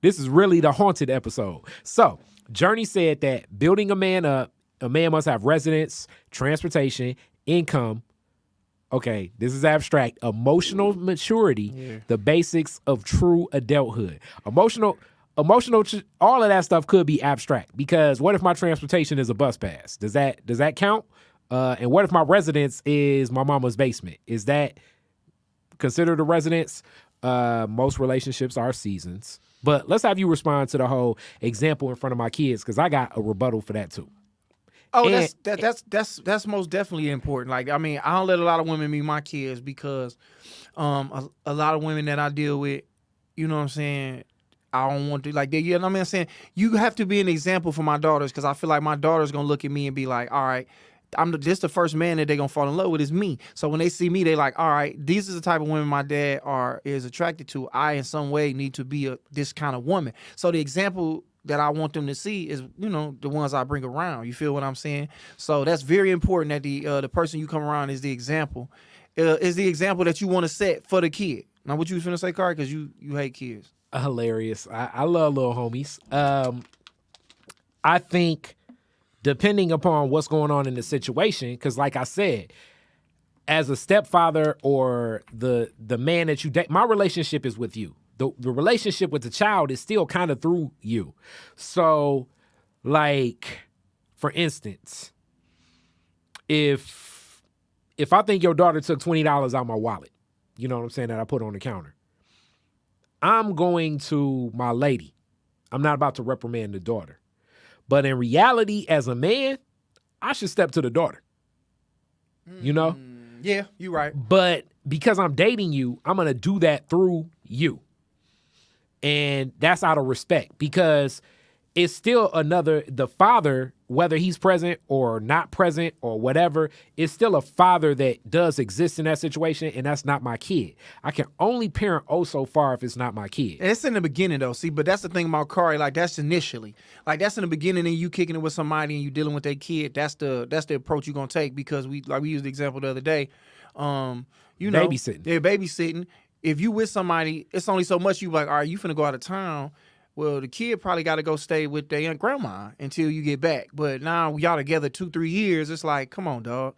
This is really the haunted episode. So, Journey said that building a man up, a man must have residence, transportation, income. Okay, this is abstract. Emotional maturity, the basics of true adulthood. Emotional, all of that stuff could be abstract because what if my transportation is a bus pass? Does that count? And what if my residence is my mama's basement? Is that considered a residence? Most relationships are seasons. But let's have you respond to the whole example in front of my kids because I got a rebuttal for that too. Oh, that's most definitely important. Like, I mean, I don't let a lot of women meet my kids because a lot of women that I deal with, you know what I'm saying, I don't want to, like, you know what I'm saying? You have to be an example for my daughters because I feel like my daughter's going to look at me and be like, all right, this the first man that they're going to fall in love with is me. So when they see me, they like, all right, these are the type of women my dad is attracted to. I, in some way, need to be this kind of woman. So the example that I want them to see is, the ones I bring around. You feel what I'm saying? So that's very important that the person you come around is the example. Is the example that you want to set for the kid. Now, what you was finna say, Kari? Because you hate kids. Hilarious. I love little homies. I think depending upon what's going on in the situation, because like I said, as a stepfather or the man that you date, my relationship is with you. The relationship with the child is still kind of through you. So, like, for instance, if I think your daughter took $20 out of my wallet, you know what I'm saying, that I put on the counter, I'm going to my lady. I'm not about to reprimand the daughter. But in reality, as a man, I should step to the daughter. You know? Yeah, you're right. But because I'm dating you, I'm going to do that through you. And that's out of respect because it's still the father, whether he's present or not present or whatever, is still a father that does exist in that situation, and that's not my kid. I can only parent so far if it's not my kid. And it's in the beginning, though. See, but that's the thing about Kari. Like, that's initially. Like, that's in the beginning and you kicking it with somebody and you dealing with their kid. That's the approach you're going to take because we used the example the other day. Babysitting. They're babysitting. If you with somebody, it's only so much you like, all right, you finna go out of town. Well, the kid probably got to go stay with their grandma until you get back. But now y'all together 2-3 years. It's like, come on, dog.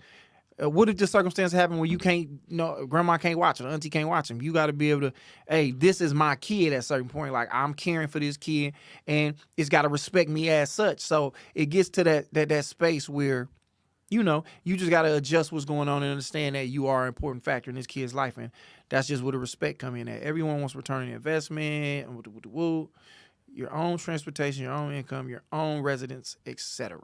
What if the circumstance happen where you can't, grandma can't watch him, auntie can't watch him? You got to be able to, hey, this is my kid at a certain point. Like, I'm caring for this kid, and it's got to respect me as such. So it gets to that space where, you just got to adjust what's going on and understand that you are an important factor in this kid's life. And that's just where the respect come in at. Everyone wants return on investment, your own transportation, your own income, your own residence, etc.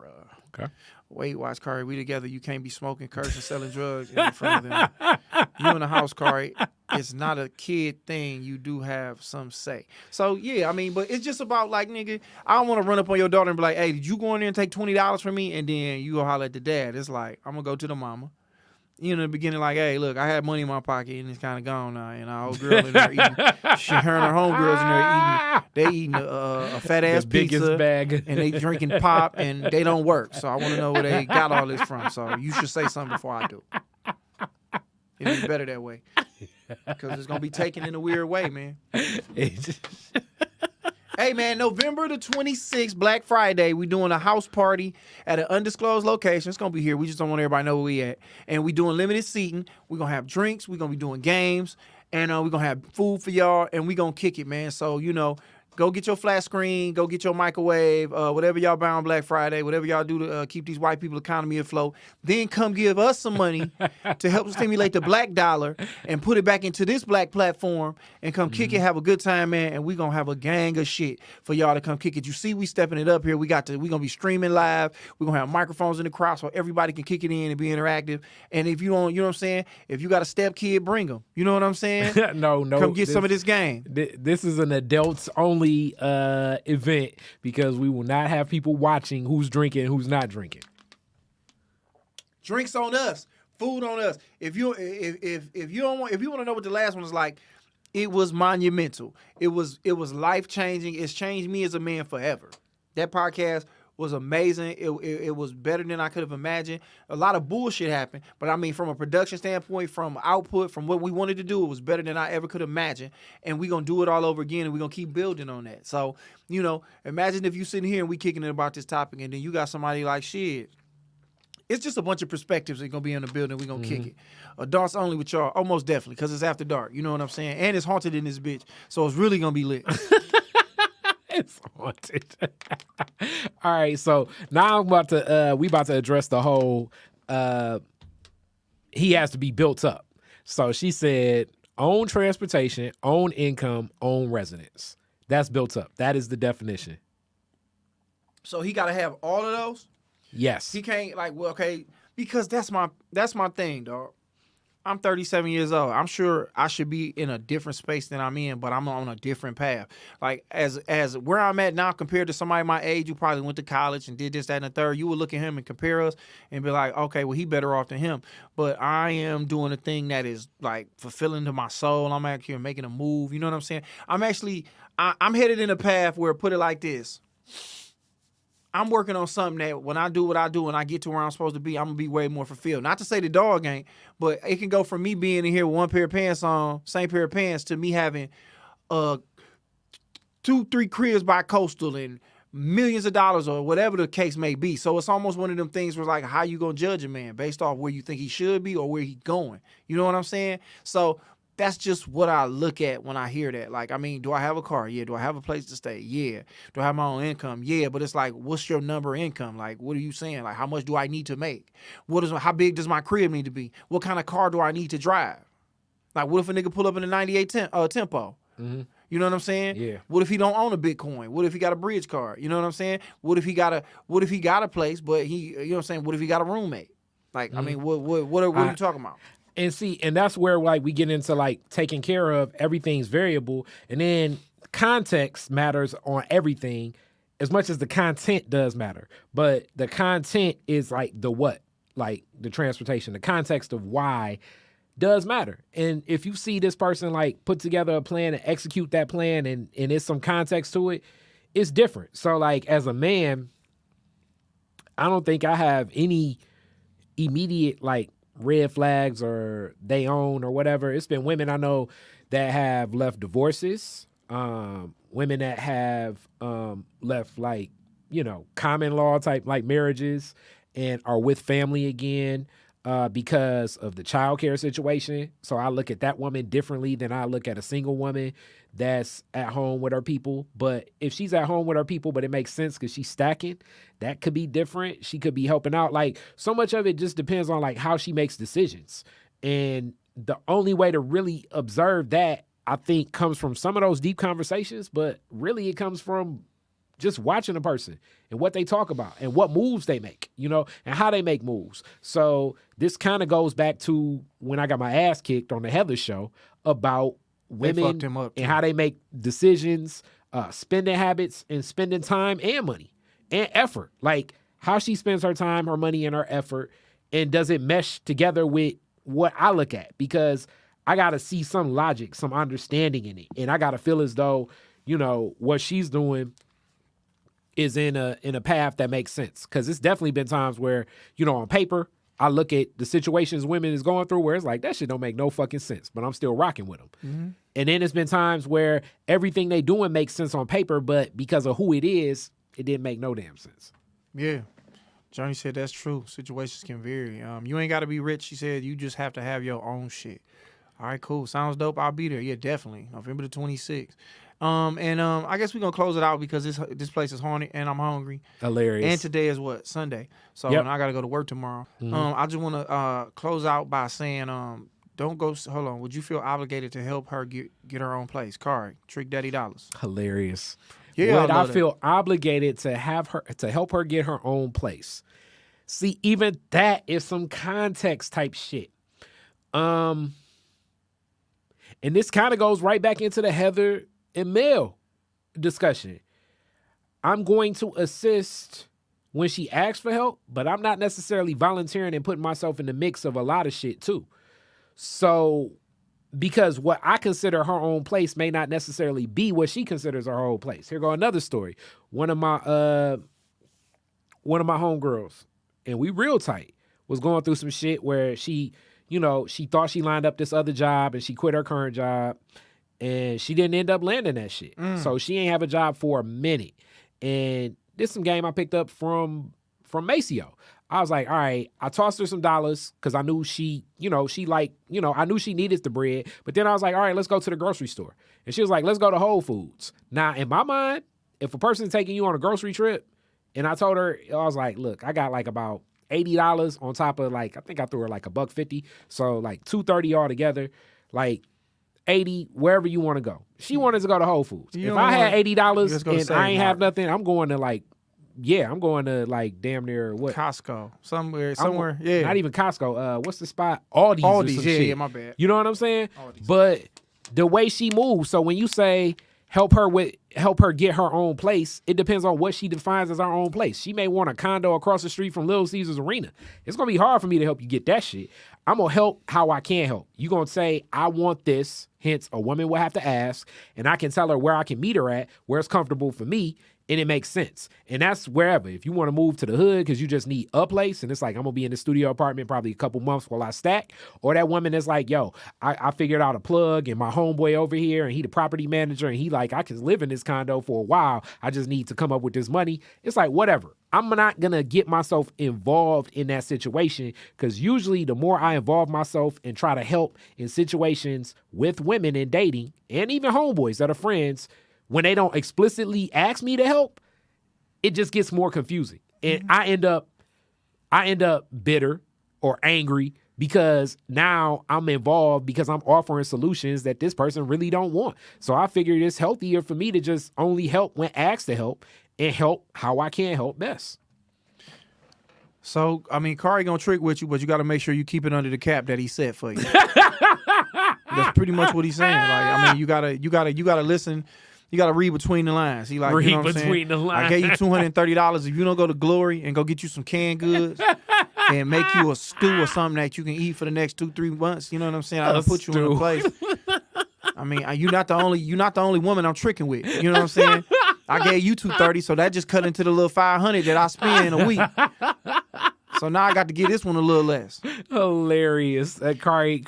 Okay. Wait, watch, Kari. We together. You can't be smoking, cursing, selling drugs in front of them. You in the house, Kari. It's not a kid thing. You do have some say. So, yeah, I mean, but it's just about, like, nigga, I don't want to run up on your daughter and be like, hey, did you go in there and take $20 from me? And then you go holler at the dad. It's like, I'm going to go to the mama. In the beginning, like, hey, look, I had money in my pocket and it's kind of gone now. And our old girl in there eating, her and her homegirls in there eating, they eating a fat ass pizza bag, and they drinking pop and they don't work. So I want to know where they got all this from. So you should say something before I do. It'll be better that way because it's gonna be taken in a weird way, man. Hey, man, November the 26th, Black Friday, we doing a house party at an undisclosed location. It's going to be here. We just don't want everybody to know where we at. And we doing limited seating. We're going to have drinks. We're going to be doing games. And we're going to have food for y'all. And we going to kick it, man. So, go get your flat screen. Go get your microwave. Whatever y'all buy on Black Friday. Whatever y'all do to keep these white people economy afloat. Then come give us some money to help stimulate the black dollar and put it back into this black platform and come kick it, have a good time, man. And we going to have a gang of shit for y'all to come kick it. You see, we stepping it up here. We going to be streaming live. We're going to have microphones in the crowd so everybody can kick it in and be interactive. And if you don't, you know what I'm saying? If you got a step kid, bring them. You know what I'm saying? No. Come get some of this game. This is an adults only event because we will not have people watching who's drinking and who's not drinking. Drinks on us, food on us. If you want to know what the last one was like, it was monumental. It was life changing. It's changed me as a man forever. That podcast was amazing. It was better than I could have imagined. A lot of bullshit happened, but I mean, from a production standpoint, from output, from what we wanted to do, it was better than I ever could imagine. And we're going to do it all over again, and we're going to keep building on that. So, imagine if you sitting here and we kicking it about this topic, and then you got somebody like, shit, it's just a bunch of perspectives that are going to be in the building. We're going to kick it. Adults only with y'all, almost definitely, because it's after dark. You know what I'm saying? And it's haunted in this bitch, so it's really going to be lit. It's haunted. All right, so now we about to address the whole he has to be built up. So she said own transportation, own income, own residence. That's built up. That is the definition. So he got to have all of those? Yes. He can't because that's my thing, dog. I'm 37 years old. I'm sure I should be in a different space than I'm in, but I'm on a different path. Like as where I'm at now compared to somebody my age who probably went to college and did this, that, and the third, you would look at him and compare us and be like, okay, well, he better off than him. But I am doing a thing that is like fulfilling to my soul. I'm out here making a move. You know what I'm saying? I'm headed in a path where, put it like this, I'm working on something that when I do what I do and I get to where I'm supposed to be, I'm going to be way more fulfilled. Not to say the dog ain't, but it can go from me being in here with one pair of pants on, same pair of pants, to me having 2-3 cribs by Coastal and millions of dollars or whatever the case may be. So it's almost one of them things where like, how you going to judge a man based off where you think he should be or where he going? You know what I'm saying? So that's just what I look at when I hear that. Like, I mean, do I have a car? Yeah. Do I have a place to stay? Yeah. Do I have my own income? Yeah. But it's like, what's your number of income? Like, what are you saying? Like, how much do I need to make? How big does my crib need to be? What kind of car do I need to drive? Like, what if a nigga pull up in a 98 Tempo? Mm-hmm. You know what I'm saying? Yeah. What if he don't own a Bitcoin? What if he got a bridge card? You know what I'm saying? What if he got a place, but he, you know what I'm saying? What if he got a roommate? Like, I mean, what are you talking about? And that's where like we get into like taking care of everything's variable, and then context matters on everything as much as the content does matter. But the content is like the what, like the transportation, the context of why does matter. And if you see this person like put together a plan and execute that plan and there's some context to it, it's different. So like as a man, I don't think I have any immediate like red flags or they own or whatever. It's been women I know that have left divorces, women that have left like, common law type like marriages and are with family again because of the childcare situation. So I look at that woman differently than I look at a single woman that's at home with her people. But if she's at home with her people, but it makes sense because she's stacking, that could be different. She could be helping out. Like so much of it just depends on like how she makes decisions. And the only way to really observe that, I think, comes from some of those deep conversations, but really it comes from just watching a person and what they talk about and what moves they make, and how they make moves. So this kind of goes back to when I got my ass kicked on the Heather show about women and how they make decisions, spending habits and spending time and money and effort. Like how she spends her time, her money, and her effort, and does it mesh together with what I look at? Because I got to see some logic, some understanding in it. And I got to feel as though, what she's doing is in a path that makes sense. Because it's definitely been times where, on paper, I look at the situations women is going through where it's like, that shit don't make no fucking sense, but I'm still rocking with them. Mm-hmm. And then it's been times where everything they doing makes sense on paper, but because of who it is, it didn't make no damn sense. Yeah. Johnny said that's true. Situations can vary. You ain't got to be rich. She said you just have to have your own shit. All right, cool. Sounds dope. I'll be there. Yeah, definitely. November the 26th. I guess we're going to close it out because this place is haunted and I'm hungry. Hilarious. And today is what? Sunday. So Yep. and I got to go to work tomorrow. Mhm. I just want to close out by saying, don't go. Hold on. Would you feel obligated to help her get her own place? Kari, Trick Daddy Dollars. Hilarious. Yeah, Would I love that. feel obligated to help her get her own place? See, even that is some context type shit. And this kind of goes right back into the Heather and Mel discussion. I'm going to assist when she asks for help, but I'm not necessarily volunteering and putting myself in the mix of a lot of shit too. So, because what I consider her own place may not necessarily be what she considers her own place. Here go another story. One of my homegirls, and we real tight, was going through some shit where she thought she lined up this other job and she quit her current job and she didn't end up landing that shit. So she ain't have a job for a minute. And this some game I picked up from Maceo. I was like, all right, I tossed her some dollars because I knew I knew she needed the bread. But then I was like, all right, let's go to the grocery store. And she was like, let's go to Whole Foods. Now, in my mind, if a person's taking you on a grocery trip, and I told her, I was like, look, I got like about $80 on top of I think I threw her like $150. So like $230 altogether, like 80 wherever you want to go. She wanted to go to Whole Foods. You If don't I had want- $80 Let's go to and Save I ain't have Mart. nothing, I'm going to damn near what? Costco. Somewhere. I'm- Yeah. Not even Costco. What's the spot? Aldi's. Or Aldi's. some Yeah, shit. yeah, my bad. You know what I'm saying? Aldi's. But the way she moves, so when you say help her get her own place, it depends on what she defines as her own place. She may want a condo across the street from Little Caesars Arena. It's gonna be hard for me to help you get that shit. I'm gonna help how I can help. You gonna say, I want this, hence a woman will have to ask, and I can tell her where I can meet her at, where it's comfortable for me, and it makes sense. And that's wherever. If you want to move to the hood because you just need a place, and it's like, I'm going to be in the studio apartment probably a couple months while I stack, or that woman is like, yo, I figured out a plug and my homeboy over here, and he the property manager, and he like, I can live in this condo for a while. I just need to come up with this money. It's like, whatever. I'm not going to get myself involved in that situation because usually the more I involve myself and try to help in situations with women in dating and even homeboys that are friends, when they don't explicitly ask me to help, it just gets more confusing. And I end up bitter or angry because now I'm involved because I'm offering solutions that this person really don't want. So I figured it's healthier for me to just only help when asked to help and help how I can help best. So, I mean, Kari gonna trick with you, but you got to make sure you keep it under the cap that he set for you. That's pretty much what he's saying. Like, I mean, you gotta listen. You gotta read between the lines. He like, Read you know what I'm saying? between the I gave you $230 if you don't go to Glory and go get you some canned goods and make you a stew or something that you can eat for the next 2-3 months. You know what I'm saying? I done put you in a stew. place. I mean, you're not the only woman I'm tricking with. You know what I'm saying? I gave you $230, so that just cut into the little $500 that I spend in a week. So now I got to give this one a little less. Hilarious. Kari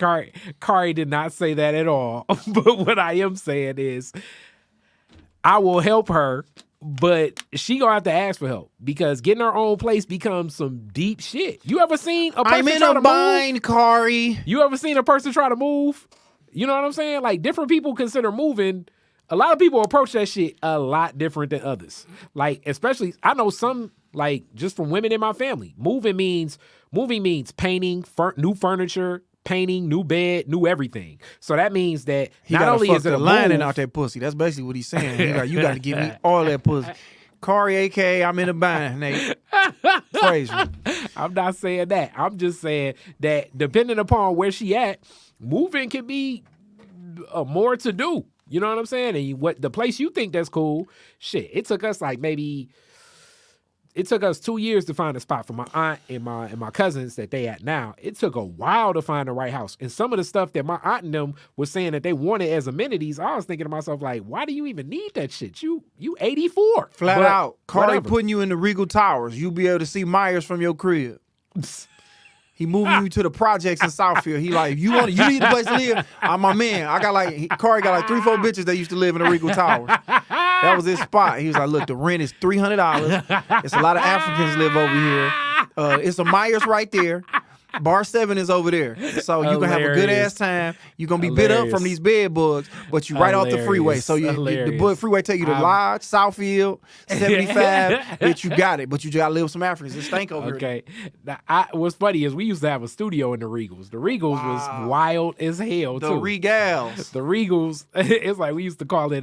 did not say that at all. But what I am saying is I will help her, but she gonna have to ask for help because getting her own place becomes some deep shit. You ever seen a person I'm in try a to bind, move? Kari. You ever seen a person try to move? You know what I'm saying? Like different people consider moving. A lot of people approach that shit a lot different than others. Like, especially, I know some, like, just from women in my family. Moving means painting, new furniture, painting, new bed, new everything. So that means that He not gotta only fuck is it the a lining move, out that pussy. That's basically what he's saying. You got to give me all that pussy. Kari, a.k.a. I'm in a bind, Nate. Fraser. I'm not saying that. I'm just saying that depending upon where she at, moving can be more to do. You know what I'm saying? And what the place you think that's cool, shit. It took us 2 years to find a spot for my aunt and my cousins that they at now. It took a while to find the right house. And some of the stuff that my aunt and them was saying that they wanted as amenities, I was thinking to myself, like, why do you even need that shit? You 84. Flat But out. Kari whatever. putting you in the Regal Towers. You'll be able to see Myers from your crib. He moving you to the projects in Southfield. He like, you need a place to live? I'm my man. I got Corey got like 3-4 bitches that used to live in the Regal Towers. That was his spot. He was like, look, the rent is $300. It's a lot of Africans live over here. It's a Myers right there. Bar 7 is over there. So you can have a good ass time. You're going to be bit up from these bed bugs, but you right off the freeway. So the freeway take you to Lodge, Southfield, 75. Bitch, you got it. But you got to live with some Africans. It stank over here. Okay. Now, what's funny is we used to have a studio in the Regals. The Regals was wild as hell, The too. Regals. The Regals, it's like we used to call it,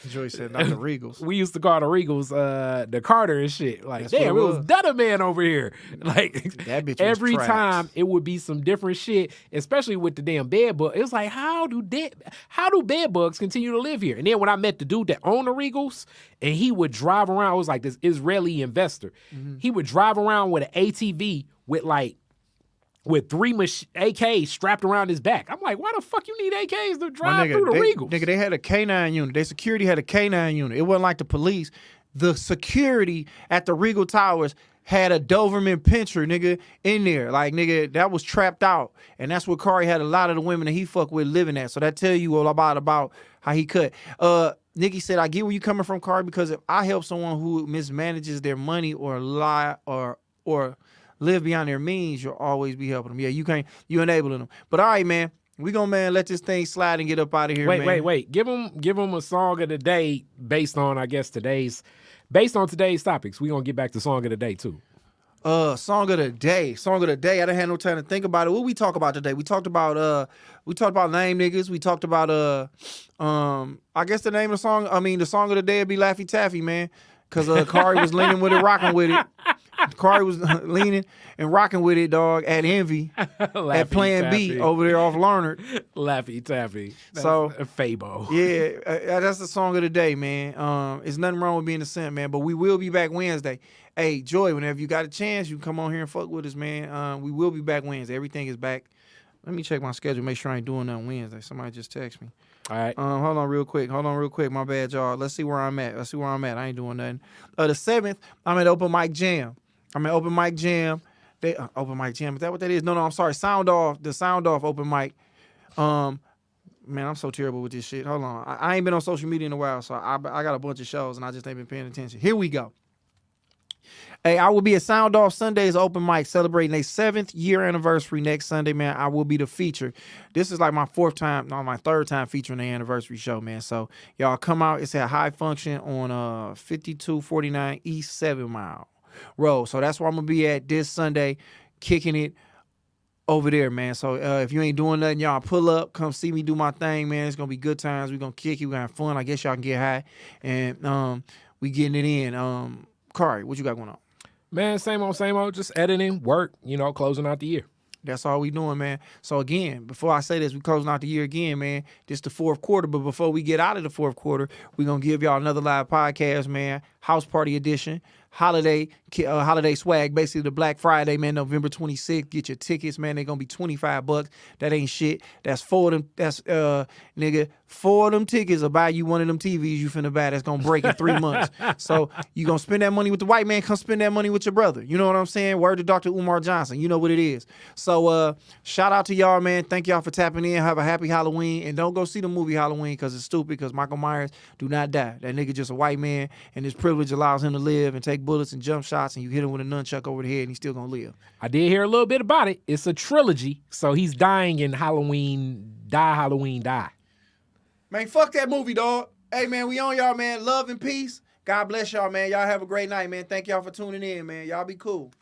Joy said, not the Regals. we used to call the Regals the Carter and shit. Like, That's damn, what it it was was. Dutta Man over here. Like, That bitch was every trash. time it would be some different shit, especially with the damn bed bug. It's like, how do bed bugs continue to live here? And then when I met the dude that owned the Regals, and he would drive around, it was like this Israeli investor. He would drive around with an ATV with 3 AKs strapped around his back. I'm like, why the fuck you need AKs to drive through the Regals? Nigga, they had a K9 unit. Their security had a K9 unit. It wasn't like the police. The security at the Regal Towers had a Doberman Pinscher, nigga, in there. Like, nigga, that was trapped out. And that's what Kari had a lot of the women that he fucked with living at. So that tell you all about how he cut. Nikki said, I get where you coming from, Kari, because if I help someone who mismanages their money or lie or live beyond their means, you'll always be helping them. Yeah, you enabling them. But all right, man. We gonna, let this thing slide and get up out of here, man. Wait. Give them a song of the day based on, I guess, today's topics. We gonna get back to song of the day too. Song of the day. I didn't have no time to think about it. What we talk about today? We talked about lame niggas. We talked about I guess the name of the song of the day would be Laffy Taffy, man. Cause Kari was leaning with it, rocking with it. Kari was leaning and rocking with it, dog, at Envy, at Plan B over there off Larnard. Laffy Taffy. That's So a Fabo. Yeah, that's the song of the day, man. It's nothing wrong with being a simp, man. But we will be back Wednesday. Hey, Joy, whenever you got a chance, you can come on here and fuck with us, man. We will be back Wednesday. Everything is back. Let me check my schedule, make sure I ain't doing nothing Wednesday. Somebody just text me. All right. Hold on real quick. My bad, y'all. Let's see where I'm at. I ain't doing nothing. The 7th, I'm at Open Mic Jam. Open Mic Jam. Open Mic Jam. Is that what that is? No, I'm sorry. Sound Off. The Sound Off Open Mic. Man, I'm so terrible with this shit. Hold on. I ain't been on social media in a while, so I got a bunch of shows, and I just ain't been paying attention. Here we go. Hey, I will be at Sound Off Sundays Open Mic celebrating their 7th year anniversary next Sunday, man. I will be the feature. This is like my third time featuring the anniversary show, man. So y'all come out. It's at High Function on 5249 East 7 Mile Road. So that's where I'm going to be at this Sunday, kicking it over there, man. So if you ain't doing nothing, y'all pull up, come see me do my thing, man. It's going to be good times. We're going to kick it. We're going to have fun. I guess y'all can get high. And we getting it in. Kari, what you got going on? Man, same old, just editing, work, closing out the year. That's all we doing, man. So again, before I say this, we closing out the year again, man. This the 4th quarter, but before we get out of the 4th quarter, we gonna give y'all another live podcast, man. House party edition, holiday swag, basically the Black Friday, man. November 26th. Get your tickets, man. They gonna be $25. That ain't shit. That's 4 of them. That's nigga, 4 of them tickets will buy you one of them TVs you finna buy that's gonna break in 3 months. So you gonna spend that money with the white man, come spend that money with your brother. You know what I'm saying? Word to Dr. Umar Johnson. You know what it is. So shout out to y'all, man. Thank y'all for tapping in. Have a happy Halloween. And don't go see the movie Halloween because it's stupid, because Michael Myers do not die. That nigga just a white man, and his privilege allows him to live and take bullets and jump shots, and you hit him with a nunchuck over the head and he's still gonna live. I did hear a little bit about it. It's a trilogy, so he's dying in Halloween, die. Man, fuck that movie, dog. Hey, man, we on y'all, man. Love and peace. God bless y'all, man. Y'all have a great night, man. Thank y'all for tuning in, man. Y'all be cool.